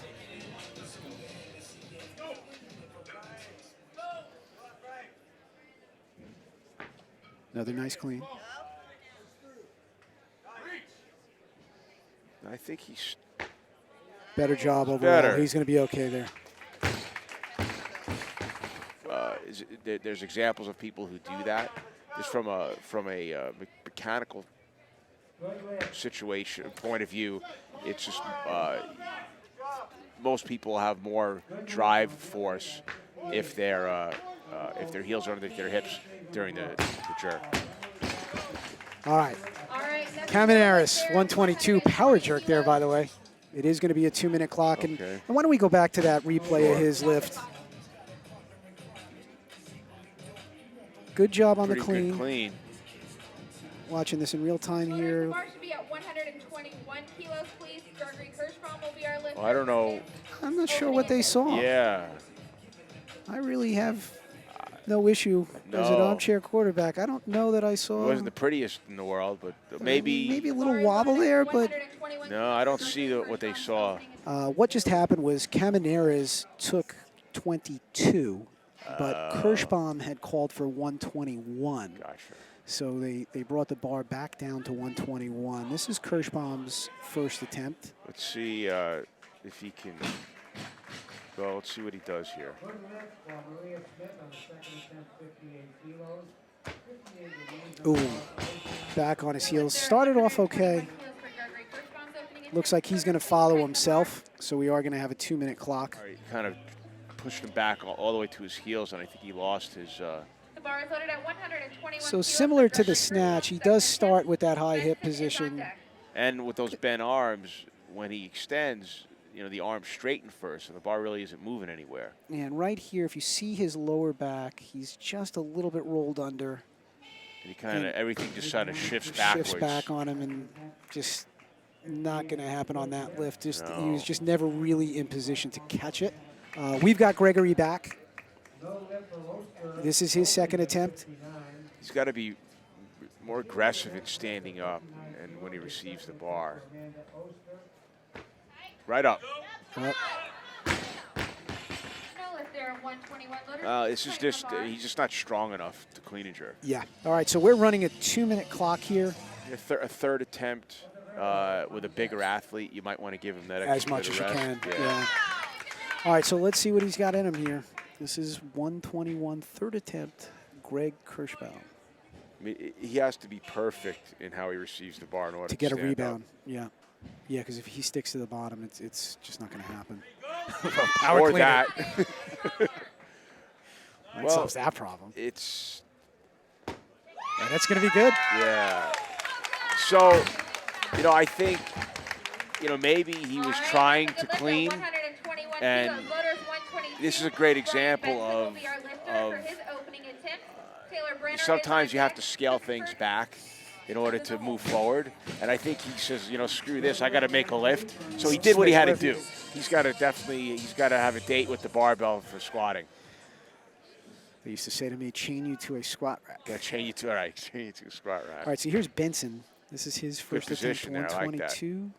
Speaker 1: Another nice clean.
Speaker 2: I think he's
Speaker 1: Better job overall.
Speaker 2: Better.
Speaker 1: He's going to be okay there.
Speaker 2: there's examples of people who do that. Just from a mechanical situation point of view, it's just most people have more drive force if their heels are underneath their hips during the jerk.
Speaker 1: All right. Caminaris, 122 power jerk there, by the way. It is going to be a 2-minute clock.
Speaker 2: Okay.
Speaker 1: And why don't we go back to that replay of his lift. Good job on
Speaker 2: Pretty
Speaker 1: the clean.
Speaker 2: good clean.
Speaker 1: Watching this in real time here.
Speaker 5: The bar should be at 121 kilos, please. Gregory Kirschbaum will be our lifter.
Speaker 2: Well, I don't know.
Speaker 1: I'm not sure what they saw.
Speaker 2: Yeah.
Speaker 1: I really have no issue as an
Speaker 2: No.
Speaker 1: armchair quarterback. I don't know that I saw.
Speaker 2: It wasn't the prettiest in the world, but maybe.
Speaker 1: Maybe a little wobble there, but
Speaker 2: No, I don't see what they saw.
Speaker 1: what just happened was Caminares took 22, but Kirschbaum had called for 121.
Speaker 2: Gotcha.
Speaker 1: So they brought the bar back down to 121. This is Kirschbaum's first attempt.
Speaker 2: Let's see. if he can go. Let's see what he does here.
Speaker 4: Good lift for Maria Smith on the second attempt, 58 kilos. 58 remains on the
Speaker 1: Ooh,
Speaker 4: bar.
Speaker 1: back on his heels. Started off okay. Looks like he's going to follow himself, so we are going to have a 2-minute clock.
Speaker 2: All right, kind of pushed him back all the way to his heels, and I think he lost his.
Speaker 5: The bar is loaded at 121
Speaker 1: So
Speaker 5: kilos
Speaker 1: similar
Speaker 5: for
Speaker 1: to the
Speaker 5: Gregory
Speaker 1: snatch, he
Speaker 5: Kirschbaum.
Speaker 1: does
Speaker 5: Second
Speaker 1: start
Speaker 5: attempt.
Speaker 1: with that high hip
Speaker 5: Benson is on
Speaker 1: position.
Speaker 5: deck.
Speaker 2: And with those bent arms, when he extends, you know, the arms straighten first, so the bar really isn't moving anywhere.
Speaker 1: And right here, if you see his lower back, he's just a little bit rolled under.
Speaker 2: And he kind of, everything just kind of shifts
Speaker 1: Shifts
Speaker 2: backwards.
Speaker 1: back on him, and just not going to happen on that lift. Just He was
Speaker 2: No.
Speaker 1: just never really in position to catch it. We've got Gregory back.
Speaker 4: No lift for Roaster.
Speaker 1: This is his second attempt.
Speaker 4: 59.
Speaker 2: He's got to be more aggressive in standing up and when he receives the bar.
Speaker 4: Amanda Oster.
Speaker 2: Right up.
Speaker 1: Up.
Speaker 5: No lift there at 121. Loaders
Speaker 2: This is
Speaker 5: clean the
Speaker 2: just,
Speaker 5: bar.
Speaker 2: he's just not strong enough to clean and jerk.
Speaker 1: Yeah. All right, so we're running a 2-minute clock here.
Speaker 2: A third attempt with a bigger athlete, you might want to give him that
Speaker 1: As
Speaker 2: extra
Speaker 1: much
Speaker 2: bit
Speaker 1: as
Speaker 2: of
Speaker 1: you
Speaker 2: rest.
Speaker 1: can. Yeah. All right, so let's see what he's got in him here. This is 121, third attempt, Greg Kirschbaum.
Speaker 2: I mean, he has to be perfect in how he receives the bar in order
Speaker 1: To get a
Speaker 2: stand
Speaker 1: rebound.
Speaker 2: up.
Speaker 1: Yeah. Yeah, because if he sticks to the bottom, it's just not going to happen.
Speaker 2: Or
Speaker 1: cleaner.
Speaker 2: that.
Speaker 1: That
Speaker 2: Well,
Speaker 1: solves that problem.
Speaker 2: It's,
Speaker 1: And that's going to be good.
Speaker 2: yeah. So, you know, I think, you know, maybe he was trying to clean. and this is a great example of sometimes you have to scale things back in order to move forward. And I think he says, you know, screw this, I got to make a lift. So he did what he had to do. He's got to have a date with the barbell for squatting.
Speaker 1: They used to say to me, chain you to a squat rack.
Speaker 2: Yeah, chain you to a squat rack.
Speaker 1: All right, so here's Benson. This is his first attempt,
Speaker 2: position there, I like that.
Speaker 1: 122.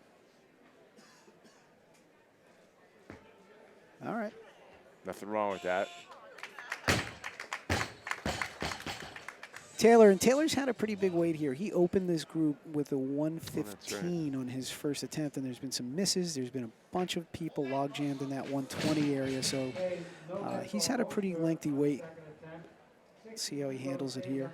Speaker 1: All right.
Speaker 2: Nothing wrong with that.
Speaker 1: Taylor's had a pretty big weight here. He opened this group with a 115 on his first attempt, and there's been some misses. There's been a bunch of people log jammed in that 120 area, so he's had a pretty lengthy wait. Let's see how he handles it here.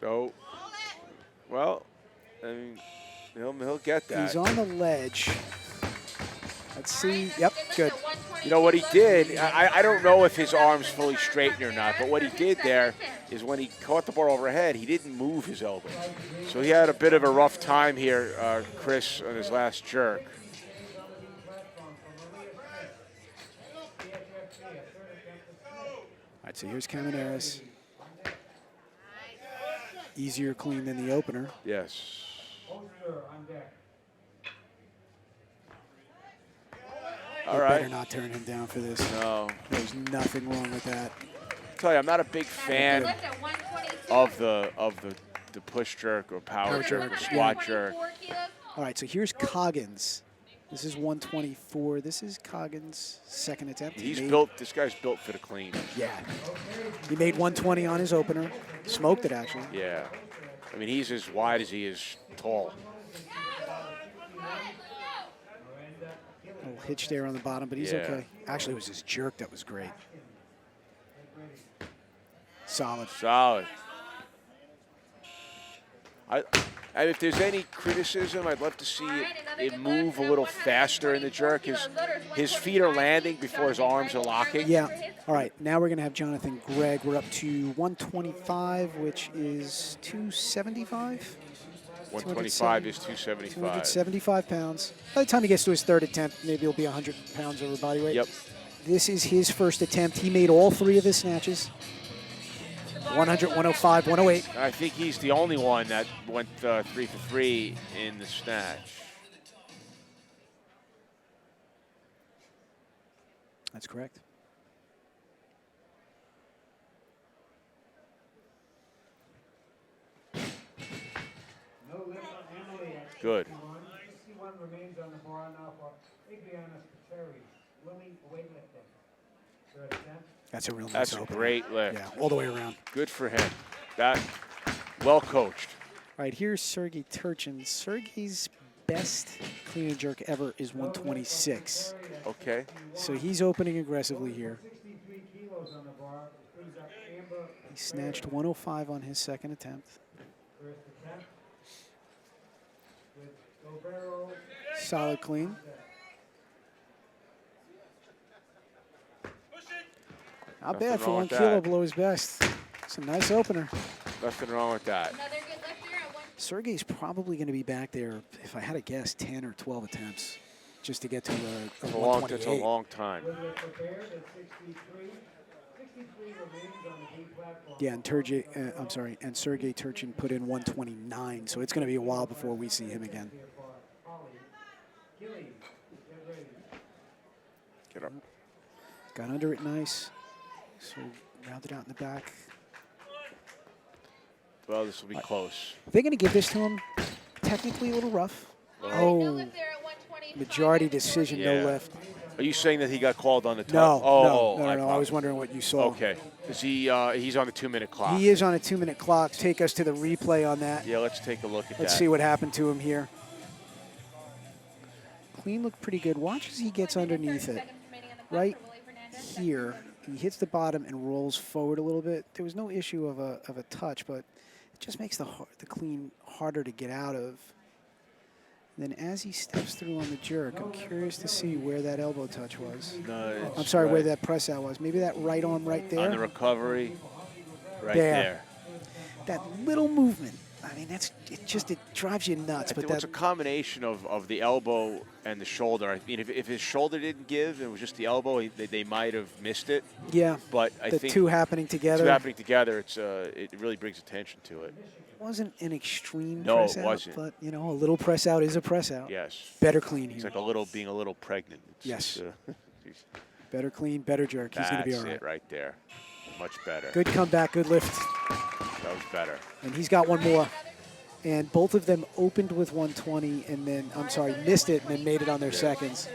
Speaker 2: So, well, I mean, he'll get that.
Speaker 1: He's on the ledge. Let's see. Yep, good.
Speaker 2: You know what he did, I don't know if his arm's fully straightened or not, but what he did there is when he caught the bar overhead, he didn't move his elbow. So he had a bit of a rough time here, Chris, on his last jerk.
Speaker 1: All right, so here's Camaneris. Easier clean than the opener.
Speaker 2: Yes. All
Speaker 1: They
Speaker 2: right.
Speaker 1: better not turn him down for this.
Speaker 2: No.
Speaker 1: There's nothing wrong with that.
Speaker 2: I tell you, I'm not a big fan of the push jerk or power jerk or squat jerk.
Speaker 1: All right, so here's Coggins. This is 124. This is Coggins' second attempt.
Speaker 2: This guy's built for the clean.
Speaker 1: Yeah. He made 120 on his opener. Smoked it, actually.
Speaker 2: Yeah. I mean, he's as wide as he is tall.
Speaker 1: A little hitch there on the bottom, but he's
Speaker 2: Yeah.
Speaker 1: okay. Actually, it was his jerk that was great. Solid.
Speaker 2: Solid. If there's any criticism, I'd love to see it move a little faster in the jerk. His feet are landing before his arms are locking.
Speaker 1: Yeah. All right, now we're going to have Jonathan Gregg. We're up to 125, which is 275.
Speaker 2: 125 is 275.
Speaker 1: 275 pounds. By the time he gets to his third attempt, maybe he'll be 100 pounds over body weight.
Speaker 2: Yep.
Speaker 1: This is his first attempt. He made all three of his snatches. 100, 105, 108.
Speaker 2: I think he's the only one that went 3 for 3 in the snatch.
Speaker 1: That's correct.
Speaker 2: Good.
Speaker 4: 61 remains on the bar now for Adriana Spiteri, Lily weightlifting.
Speaker 1: That's a real nice
Speaker 2: That's a
Speaker 1: opener.
Speaker 2: great lift.
Speaker 1: Yeah, all the way around.
Speaker 2: Good for him. That well coached.
Speaker 1: All right, here's Sergey Turchin. Sergey's best clean and jerk ever is 126.
Speaker 2: Okay.
Speaker 1: So he's opening aggressively here.
Speaker 4: 63 kilos on the bar. Brings up Amber.
Speaker 1: He snatched 105 on his second attempt.
Speaker 4: First attempt. With Gobero.
Speaker 1: Solid clean. Not
Speaker 2: Nothing
Speaker 1: bad for
Speaker 2: wrong
Speaker 1: 1
Speaker 2: with
Speaker 1: kilo
Speaker 2: that.
Speaker 1: below his best. It's a nice opener.
Speaker 2: Nothing wrong with that.
Speaker 5: Another good lift there at 1.
Speaker 1: Sergey's probably going to be back there, if I had to guess, 10 or 12 attempts just to get to a
Speaker 2: That's a
Speaker 1: 128.
Speaker 2: long time.
Speaker 4: With it prepared at 63. 63 remains on the D platform.
Speaker 1: Yeah, and and Sergey Turchin put in 129, so it's going to be a while before we see him again.
Speaker 4: Here for Holly. Gillies, get ready.
Speaker 2: Get up.
Speaker 1: Got under it nice. So rounded out in the back.
Speaker 2: Well, this will be close.
Speaker 1: They're going to give this to him. Technically a little rough.
Speaker 5: No
Speaker 1: Oh,
Speaker 5: lift there at 125.
Speaker 1: majority decision,
Speaker 2: Yeah.
Speaker 1: no lift.
Speaker 2: Are you saying that he got called on the top?
Speaker 1: No, no. I
Speaker 2: probably-
Speaker 1: was wondering what you saw.
Speaker 2: Okay. Is he? He's on the 2-minute clock.
Speaker 1: He is on a 2-minute clock. Take us to the replay on that.
Speaker 2: Yeah, let's take a look at
Speaker 1: Let's
Speaker 2: that.
Speaker 1: see what happened to him here. Clean looked pretty good. Watch as he gets underneath it. Right here, he hits the bottom and rolls forward a little bit. There was no issue of a touch, but it just makes the clean harder to get out of. Then as he steps through on the jerk, I'm curious to see where that elbow touch was.
Speaker 2: No,
Speaker 1: I'm sorry, where
Speaker 2: right
Speaker 1: that press out was. Maybe that right arm right
Speaker 2: on
Speaker 1: there.
Speaker 2: the recovery, right
Speaker 1: There.
Speaker 2: there.
Speaker 1: That little movement. I mean, it drives you nuts.
Speaker 2: I
Speaker 1: But
Speaker 2: think it's
Speaker 1: that
Speaker 2: a combination of the elbow and the shoulder. I mean, if his shoulder didn't give, it was just the elbow. They might have missed it.
Speaker 1: yeah,
Speaker 2: But I
Speaker 1: the
Speaker 2: think
Speaker 1: two happening together.
Speaker 2: two happening together, it really brings attention to it.
Speaker 1: Wasn't an extreme
Speaker 2: No,
Speaker 1: press
Speaker 2: it
Speaker 1: out,
Speaker 2: wasn't.
Speaker 1: but a little press out is a press out.
Speaker 2: Yes.
Speaker 1: Better clean
Speaker 2: It's
Speaker 1: here.
Speaker 2: like being a little pregnant.
Speaker 1: Yes.
Speaker 2: It's,
Speaker 1: Better clean, better jerk. He's going to be all
Speaker 2: that's
Speaker 1: right.
Speaker 2: it right there. Much better.
Speaker 1: Good comeback, good lift.
Speaker 2: That was better.
Speaker 1: And he's got one more. And both of them opened with 120 and then, missed it and then made it on their seconds.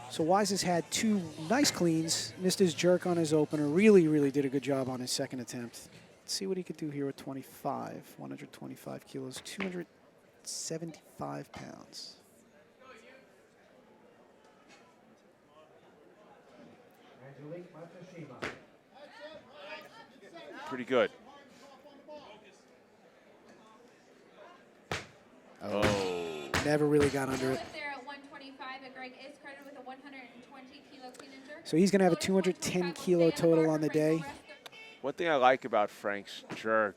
Speaker 1: So Wise has had two nice cleans, missed his jerk on his opener, really did a good job on his second attempt. Let's see what he could do here with 125 kilos, 275 pounds.
Speaker 4: Angelique Matsushima.
Speaker 2: Pretty good. Oh.
Speaker 1: Never really got under it.
Speaker 5: Lift there at 125, and Greg is credited with a 120 kilo clean and jerk.
Speaker 1: So he's going to have a 210 kilo total on the day.
Speaker 2: One thing I like about Frank's jerk,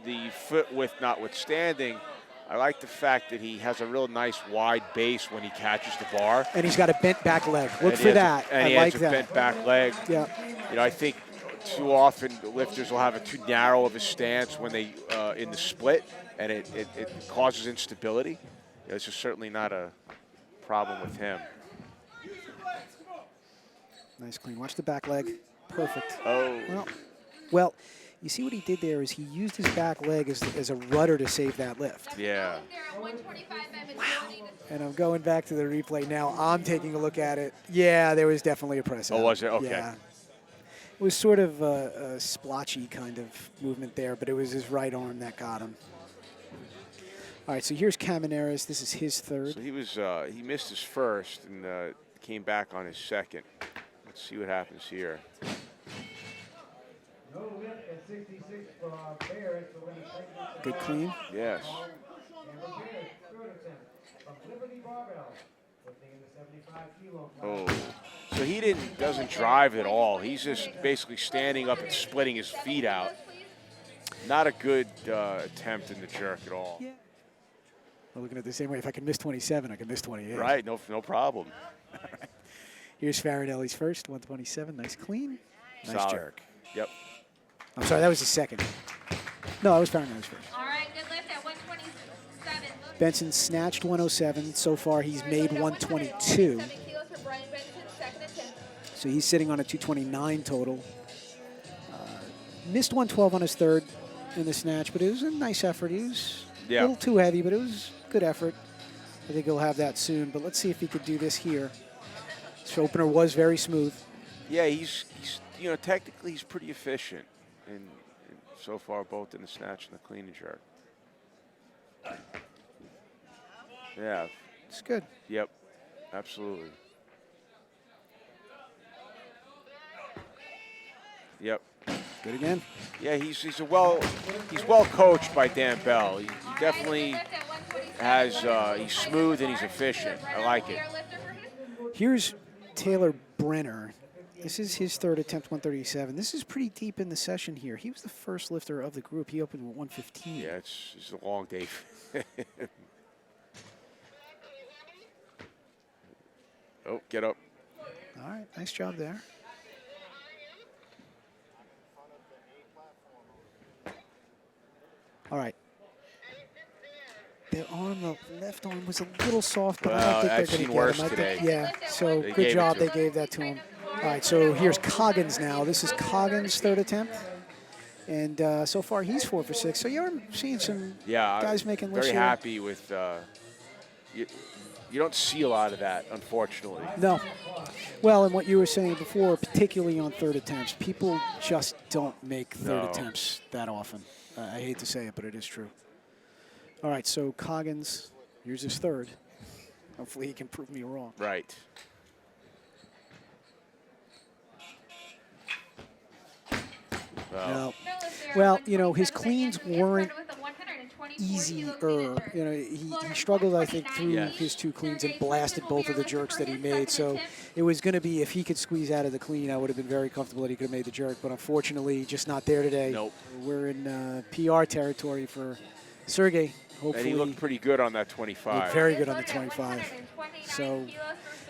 Speaker 2: the foot width notwithstanding, I like the fact that he has a real nice wide base when he catches the bar.
Speaker 1: And he's got a bent back leg. Look
Speaker 2: And he
Speaker 1: for
Speaker 2: has
Speaker 1: that.
Speaker 2: And
Speaker 1: I
Speaker 2: he
Speaker 1: like
Speaker 2: has a
Speaker 1: that.
Speaker 2: bent back leg.
Speaker 1: Yeah.
Speaker 2: I think too often lifters will have a too narrow of a stance when they in the split, and it causes instability. This is certainly not a problem with him.
Speaker 1: Nice clean. Watch the back leg. Perfect.
Speaker 2: Oh.
Speaker 1: Well, you see what he did there is he used his back leg as a rudder to save that lift.
Speaker 2: Yeah.
Speaker 1: And I'm going back to the replay now. I'm taking a look at it. Yeah, there was definitely a press out.
Speaker 2: Oh, was it? Okay.
Speaker 1: Yeah. It was sort of a splotchy kind of movement there, but it was his right arm that got him. All right, so here's Caminares. This is his third.
Speaker 2: So he missed his first and came back on his second. Let's see what happens here.
Speaker 4: No lift at 66 for Bears. So when he takes it
Speaker 1: Good clean.
Speaker 2: Yes.
Speaker 4: and Bears, third attempt from Liberty Barbell. Lifting in the 75 kilo.
Speaker 2: Oh. So he doesn't drive at all. He's just basically standing up and splitting his feet out. Not a good attempt in the jerk at all.
Speaker 1: Yeah. I'm looking at it the same way. If I can miss 27, I can miss 28.
Speaker 2: Right, no problem.
Speaker 1: Here's Farinelli's first, 127. Nice clean. Nice
Speaker 2: Solid.
Speaker 1: jerk.
Speaker 2: Yep.
Speaker 1: I'm sorry, that was his second. No, that was Farinelli's first.
Speaker 5: All right, good lift at 127.
Speaker 1: Benson snatched 107. So far, he's made 122.
Speaker 5: 7 kilos for Brian Benson, second attempt.
Speaker 1: So he's sitting on a 229 total. Missed 112 on his third in the snatch, but it was a nice effort. He was
Speaker 2: Yeah.
Speaker 1: A little too heavy, but it was good effort. I think he'll have that soon. But let's see if he could do this here. This opener was very smooth.
Speaker 2: Yeah, he's technically he's pretty efficient in so far, both in the snatch and the clean and jerk. Yeah.
Speaker 1: It's good.
Speaker 2: Yep. Absolutely. Yep.
Speaker 1: Good again.
Speaker 2: Yeah, he's well coached by Dan Bell. He definitely has he's smooth and he's efficient. I like it.
Speaker 1: Here's Taylor Brenner. This is his third attempt, 137. This is pretty deep in the session here. He was the first lifter of the group. He opened with 115.
Speaker 2: Yeah, it's a long day. Oh, get up.
Speaker 1: All right, nice job there. All right. The arm, the left arm was a little soft, but I don't think
Speaker 2: I've
Speaker 1: they're
Speaker 2: seen
Speaker 1: going
Speaker 2: worse
Speaker 1: to get him.
Speaker 2: today.
Speaker 1: Yeah, so
Speaker 2: They
Speaker 1: good
Speaker 2: gave it
Speaker 1: job
Speaker 2: to
Speaker 1: they
Speaker 2: him.
Speaker 1: gave that to him. All right, so here's Coggins now. This is Coggins' third attempt. And so far he's 4 for 6. So you're seeing some guys making lists
Speaker 2: very
Speaker 1: here.
Speaker 2: happy with. You don't see a lot of that, unfortunately.
Speaker 1: No. Well, and what you were saying before, particularly on third attempts, people just don't make third attempts that often. I hate to say it, but it is true. All right, so Coggins, here's his third. Hopefully he can prove me wrong.
Speaker 2: Right.
Speaker 1: No. Well, you know, his cleans weren't easier. You know, he struggled, I think, through his 2 cleans and blasted both of the jerks that he made. So it was going to be, if he could squeeze out of the clean, I would have been very comfortable that he could have made the jerk. But unfortunately, just not there today.
Speaker 2: Nope.
Speaker 1: We're in PR territory for Sergey. Hopefully,
Speaker 2: And he looked pretty good on that 25.
Speaker 1: looked very good on the 25. So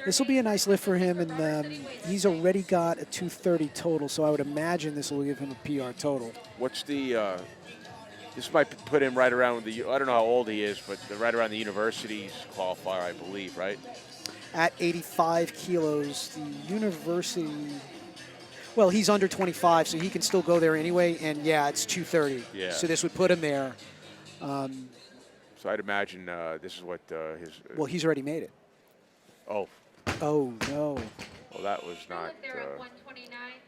Speaker 1: this will be a nice lift for him, and he's already got a 230 total, so I would imagine this will give him a PR total.
Speaker 2: What's the? This might put him right around the. I don't know how old he is, but right around the university's qualifier, I believe, right?
Speaker 1: At 85 kilos, the university. Well, he's under 25, so he can still go there anyway. And yeah, it's 230.
Speaker 2: Yeah.
Speaker 1: So this would put him there.
Speaker 2: So I'd imagine this is what his.
Speaker 1: Well, he's already made it.
Speaker 2: Oh.
Speaker 1: Oh no.
Speaker 2: Well, that was not.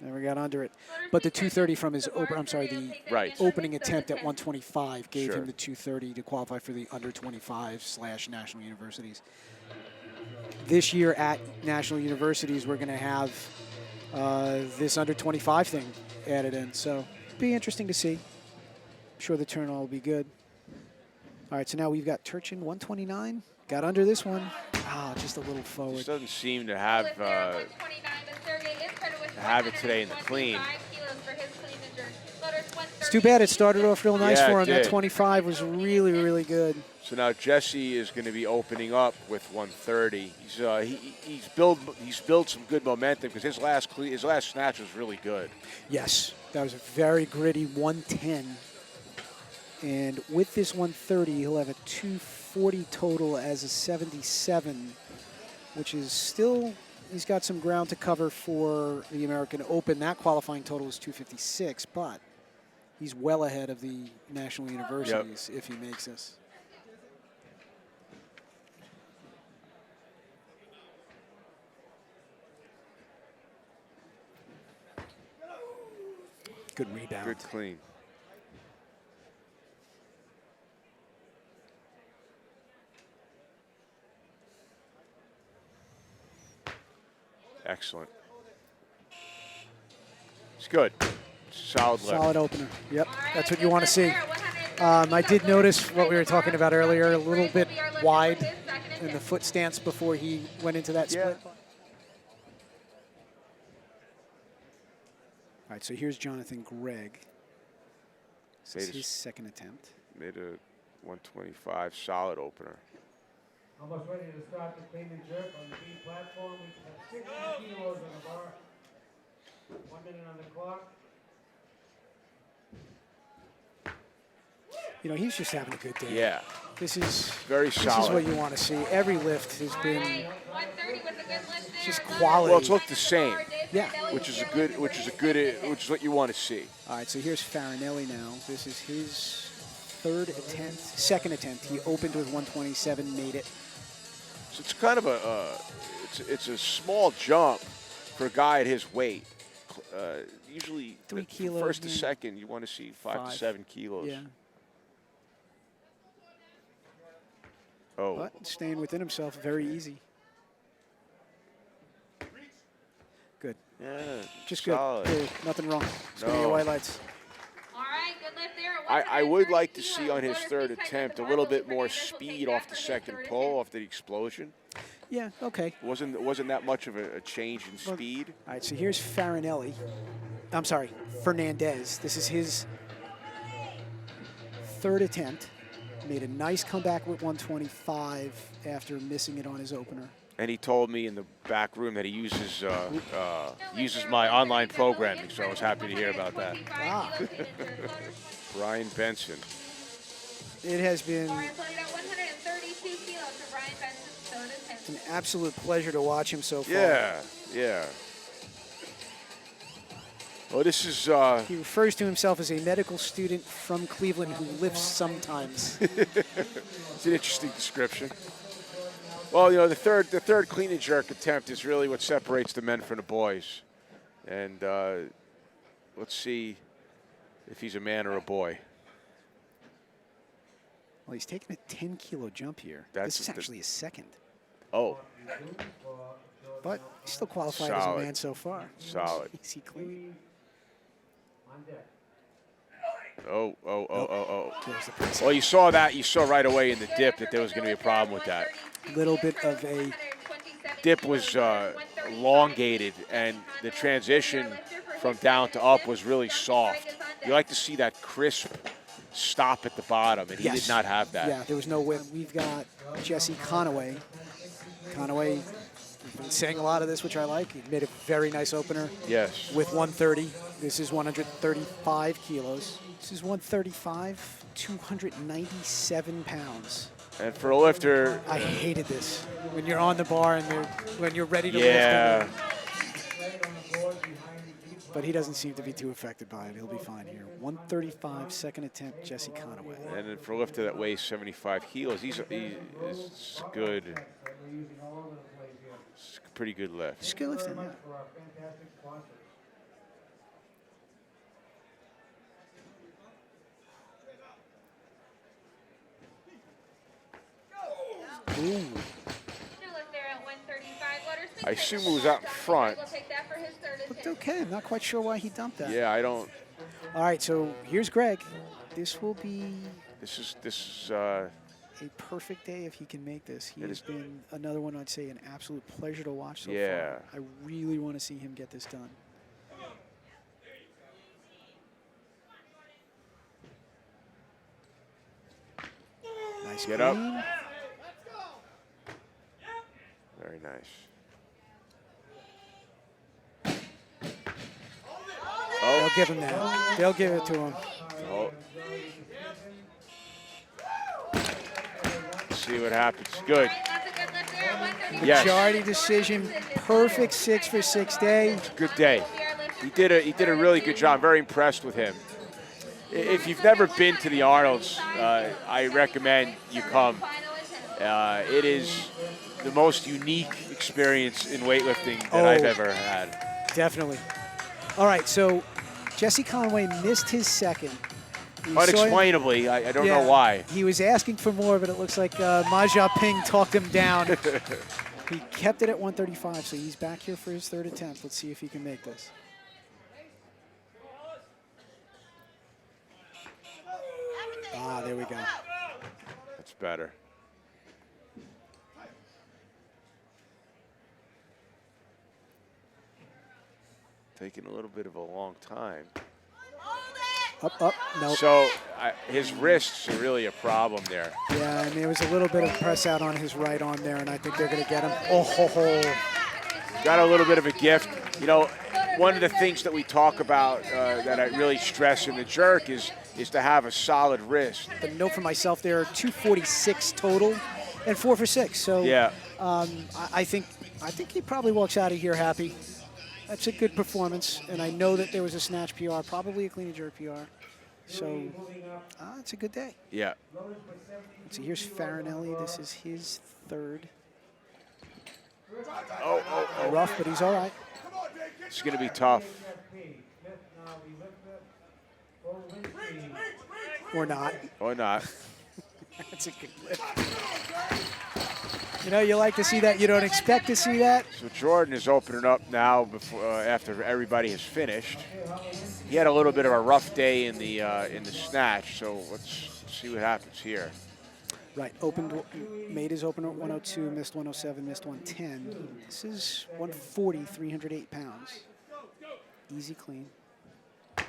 Speaker 1: Never got under it. But the 230 from his the opening attempt at 125 gave him the 230 to qualify for the under 25/national universities. This year at national universities, we're going to have this under 25 thing added in. So be interesting to see. I'm sure the turnout will be good. All right, so now we've got Turchin, 129. Got under this one. Ah, just a little forward.
Speaker 2: Just doesn't seem to have it today in the clean.
Speaker 1: It's too bad. It started off real nice for him.
Speaker 2: It
Speaker 1: That
Speaker 2: did.
Speaker 1: 25 was really, really good.
Speaker 2: So now Jesse is going to be opening up with 130. He's built some good momentum because his last snatch was really good.
Speaker 1: Yes, that was a very gritty 110. And with this 130, he'll have a 240 total as a 77, which is still, he's got some ground to cover for the American Open. That qualifying total is 256, but he's well ahead of the national universities if he makes this. Good rebound.
Speaker 2: Good clean. Excellent. It's good. Solid lift.
Speaker 1: Solid opener. Yep, that's what you want to see. I did notice what we were talking about earlier, a little bit wide in the foot stance before he went into that split. All right, so here's Jonathan Gregg. This is his second attempt.
Speaker 2: Made a 125 solid opener.
Speaker 4: Almost ready to start the clean and jerk on the B platform. We have 60 kilos on the bar. 1 minute on the clock.
Speaker 1: You know, he's just having a good day.
Speaker 2: Yeah.
Speaker 1: This is
Speaker 2: very solid.
Speaker 1: This is what you want to see. Every lift has been just quality.
Speaker 2: Well, it's looked the same.
Speaker 1: Yeah.
Speaker 2: Which is what you want to see.
Speaker 1: All right, so here's Farinelli now. This is his second attempt. He opened with 127, made it.
Speaker 2: So it's kind of it's a small jump for a guy at his weight. Usually,
Speaker 1: 3
Speaker 2: from
Speaker 1: kilos,
Speaker 2: first to
Speaker 1: yeah.
Speaker 2: second, you want to see 5 to 7 kilos.
Speaker 1: Yeah.
Speaker 2: Oh,
Speaker 1: But staying within himself, very easy. Good.
Speaker 2: yeah,
Speaker 1: Just
Speaker 2: solid.
Speaker 1: good. Nothing wrong. Just give me your
Speaker 2: No.
Speaker 1: white lights.
Speaker 5: All right, good lift there.
Speaker 2: I would like to
Speaker 5: 130
Speaker 2: see on his
Speaker 5: kilos.
Speaker 2: third
Speaker 5: Please tighten up
Speaker 2: attempt
Speaker 5: the
Speaker 2: a little
Speaker 5: barbell.
Speaker 2: bit more
Speaker 5: Fernandez will take
Speaker 2: speed
Speaker 5: that
Speaker 2: off the
Speaker 5: for his
Speaker 2: second
Speaker 5: third
Speaker 2: pull,
Speaker 5: attempt.
Speaker 2: off the explosion.
Speaker 1: Yeah, okay.
Speaker 2: Wasn't that much of a change in
Speaker 1: Well,
Speaker 2: speed?
Speaker 1: All right, so here's Farinelli. I'm sorry, Fernandez. This is his third attempt. Made a nice comeback with 125 after missing it on his opener.
Speaker 2: And he told me in the back room that he uses my online programming, so I was happy to hear about that.
Speaker 1: Ah.
Speaker 2: Brian Benson.
Speaker 1: It has been
Speaker 5: All right, so you got 132 kilos for Brian Benson's third attempt.
Speaker 1: an absolute pleasure to watch him so far.
Speaker 2: Yeah. Well, this is
Speaker 1: He refers to himself as a medical student from Cleveland who lifts sometimes.
Speaker 2: it's an interesting description. Well, you know, the third clean and jerk attempt is really what separates the men from the boys. And let's see if he's a man or a boy.
Speaker 1: Well, he's taking a 10-kilo jump here.
Speaker 2: That's
Speaker 1: This is actually his second.
Speaker 2: Oh,
Speaker 1: But he's still qualified as a
Speaker 2: Solid.
Speaker 1: man so far.
Speaker 2: solid.
Speaker 1: Easy clean.
Speaker 4: On deck.
Speaker 2: Oh.
Speaker 1: There's the press.
Speaker 2: Well, you saw that. You saw right away in the dip that there was going to be a problem with that.
Speaker 1: Little bit of a
Speaker 2: Dip was elongated, and the transition from down to up was really soft. You like to see that crisp stop at the bottom, and he
Speaker 1: Yes.
Speaker 2: did not have that.
Speaker 1: Yeah, there was no whip. We've got Jesse Conaway. Conaway, we've been saying a lot of this, which I like. He made a very nice opener
Speaker 2: Yes.
Speaker 1: with 130. This is 135 kilos. This is 135, 297 pounds.
Speaker 2: And for a lifter,
Speaker 1: I hated this. When you're on the bar and when you're ready to
Speaker 2: yeah.
Speaker 1: lift. But he doesn't seem to be too affected by it. He'll be fine here. 135, second attempt, Jesse Conaway.
Speaker 2: And then for a lifter that weighs 75 kilos, he's good. It's a pretty good lift.
Speaker 1: Just good lifting, yeah.
Speaker 4: For our fantastic sponsors.
Speaker 1: Ooh.
Speaker 5: New lift there at 135. Waters, please
Speaker 2: I
Speaker 5: tighten
Speaker 2: assume
Speaker 5: up
Speaker 2: it was
Speaker 5: the
Speaker 2: out in
Speaker 5: barbell.
Speaker 2: front.
Speaker 5: We'll take that for his third
Speaker 1: Looked
Speaker 5: attempt.
Speaker 1: okay. I'm not quite sure why he dumped that.
Speaker 2: Yeah, I don't.
Speaker 1: All right, so here's Greg. This will be
Speaker 2: This is
Speaker 1: a perfect day if he can make this. He
Speaker 2: It
Speaker 1: has
Speaker 2: is.
Speaker 1: been another one, I'd say, an absolute pleasure to watch so
Speaker 2: Yeah.
Speaker 1: far. I really want to see him get this done. Nice
Speaker 2: Get up.
Speaker 1: clean.
Speaker 2: very nice.
Speaker 1: They'll give him that. They'll give it to him.
Speaker 2: Oh. See what happens. Good.
Speaker 5: That's a good lift there at 135.
Speaker 2: Yes.
Speaker 1: Majority decision. Perfect 6 for 6 day.
Speaker 2: Good day. He did a really good job. I'm very impressed with him. If you've never been to the Arnold's, I recommend you come. It is the most unique experience in weightlifting that I've ever had.
Speaker 1: Definitely. All right, so Jesse Conaway missed his second. We saw him-
Speaker 2: Unexplainably, I don't
Speaker 1: Yeah,
Speaker 2: know why.
Speaker 1: He was asking for more, but it looks like Ma Jiaping talked him down. He kept it at 135, so he's back here for his third attempt. Let's see if he can make this. Ah, there we go.
Speaker 2: That's better. Taking a little bit of a long time.
Speaker 1: Up, nope.
Speaker 2: So his wrists are really a problem there.
Speaker 1: Yeah, I mean, there was a little bit of press out on his right arm there, and I think they're going to get him. Oh, ho, ho.
Speaker 2: Got a little bit of a gift. You know, one of the things that we talk about that I really stress in the jerk is to have a solid wrist.
Speaker 1: The note for myself there, 246 total and 4 for 6. So
Speaker 2: Yeah.
Speaker 1: I think he probably walks out of here happy. That's a good performance, and I know that there was a snatch PR, probably a clean and jerk PR. So it's a good day.
Speaker 2: Yeah.
Speaker 1: So here's Farinelli. This is his third.
Speaker 2: Oh.
Speaker 1: Rough, but he's all right.
Speaker 2: It's going to be tough.
Speaker 1: Or not.
Speaker 2: Or not.
Speaker 1: That's a good lift. You know, you like to see that. You don't expect to see that.
Speaker 2: So Jordan is opening up now before after everybody has finished. He had a little bit of a rough day in the snatch, so let's see what happens here.
Speaker 1: Right, made his opener at 102, missed 107, missed 110. This is 140, 308 pounds. Easy clean. And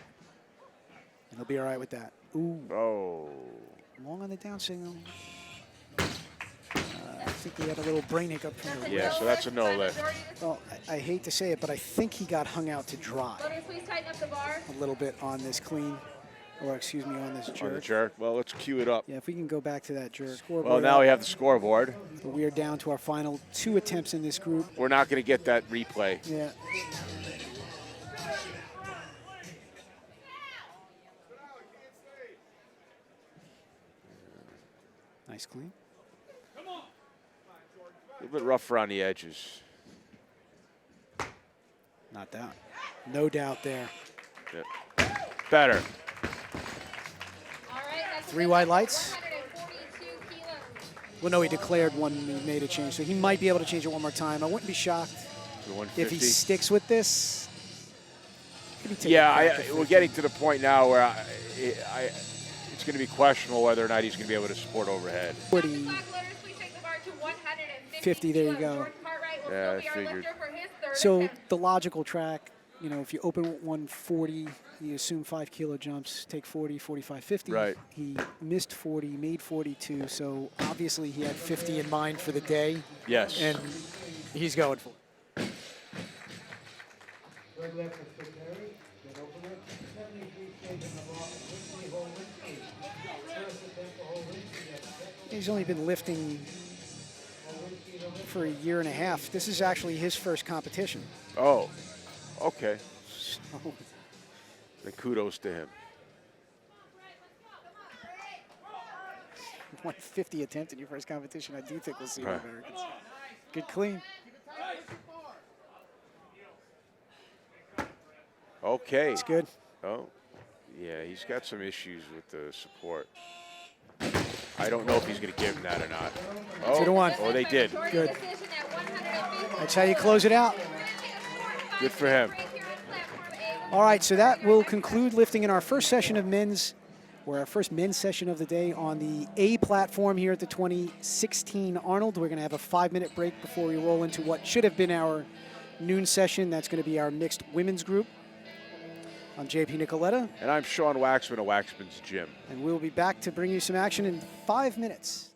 Speaker 1: he'll be all right with that. Ooh.
Speaker 2: Oh.
Speaker 1: Long on the down signal. I think he had a little brain hiccup from the
Speaker 2: Yeah, so that's a no lift.
Speaker 1: Well, I hate to say it, but I think he got hung out to dry
Speaker 5: Please tighten up the bar.
Speaker 1: a little bit on this clean, or excuse me, on this jerk.
Speaker 2: On the jerk. Well, let's cue it up.
Speaker 1: Yeah, if we can go back to that jerk.
Speaker 2: Well, now we have the scoreboard.
Speaker 1: We are down to our final 2 attempts in this group.
Speaker 2: We're not going to get that replay.
Speaker 1: Yeah. Nice clean.
Speaker 2: A little bit rough around the edges.
Speaker 1: Not doubt. No doubt there.
Speaker 2: Yeah. Better.
Speaker 5: All right, that's
Speaker 1: 3 white lights.
Speaker 5: 142 kilos.
Speaker 1: Well, no, he declared one and he made a change, so he might be able to change it one more time. I wouldn't be shocked
Speaker 2: The
Speaker 1: if he
Speaker 2: 150.
Speaker 1: sticks with this. Could he take it
Speaker 2: Yeah,
Speaker 1: back to
Speaker 2: we're
Speaker 1: 50?
Speaker 2: getting to the point now where it's going to be questionable whether or not he's going to be able to support overhead.
Speaker 1: 40.
Speaker 5: Black letters, please take the bar to 150
Speaker 1: 50, there you
Speaker 5: kilos.
Speaker 1: go.
Speaker 5: Jordan Cartwright will
Speaker 2: Yeah,
Speaker 5: still be
Speaker 2: I
Speaker 5: our
Speaker 2: figured.
Speaker 5: lifter for his third
Speaker 1: So
Speaker 5: attempt.
Speaker 1: the logical track, you know, if you open with 140, you assume 5 kilo jumps, take 40, 45, 50.
Speaker 2: Right.
Speaker 1: He missed 40, made 42, so obviously he had 50 in mind for the day,
Speaker 2: Yes.
Speaker 1: and he's going for it.
Speaker 4: Third lift for Terry. Good opener. 73 stays in the block. Whiskey, whole whiskey. First attempt for whole whiskey.
Speaker 1: He's only been lifting for a year and a half. This is actually his first competition.
Speaker 2: Oh, okay.
Speaker 1: So,
Speaker 2: Then kudos to him.
Speaker 1: 150 attempt in your first competition. I do think we'll see
Speaker 2: Right.
Speaker 1: the Americans. Good clean.
Speaker 2: Okay.
Speaker 1: It's good.
Speaker 2: Oh, yeah, he's got some issues with the support. I don't know if he's going to give him that or not. Oh,
Speaker 1: 2-1.
Speaker 2: Oh, they did.
Speaker 1: Good.
Speaker 5: Decision at 150.
Speaker 1: That's how you close it out.
Speaker 2: Good for him.
Speaker 5: Right here on platform A.
Speaker 1: All right, so that will conclude lifting in our first session of men's, or our first men's session of the day on the A platform here at the 2016 Arnold. We're going to have a 5-minute break before we roll into what should have been our noon session. That's going to be our mixed women's group. I'm JP Nicoletta,
Speaker 2: And I'm Sean Waxman of Waxman's Gym.
Speaker 1: and we'll be back to bring you some action in 5 minutes.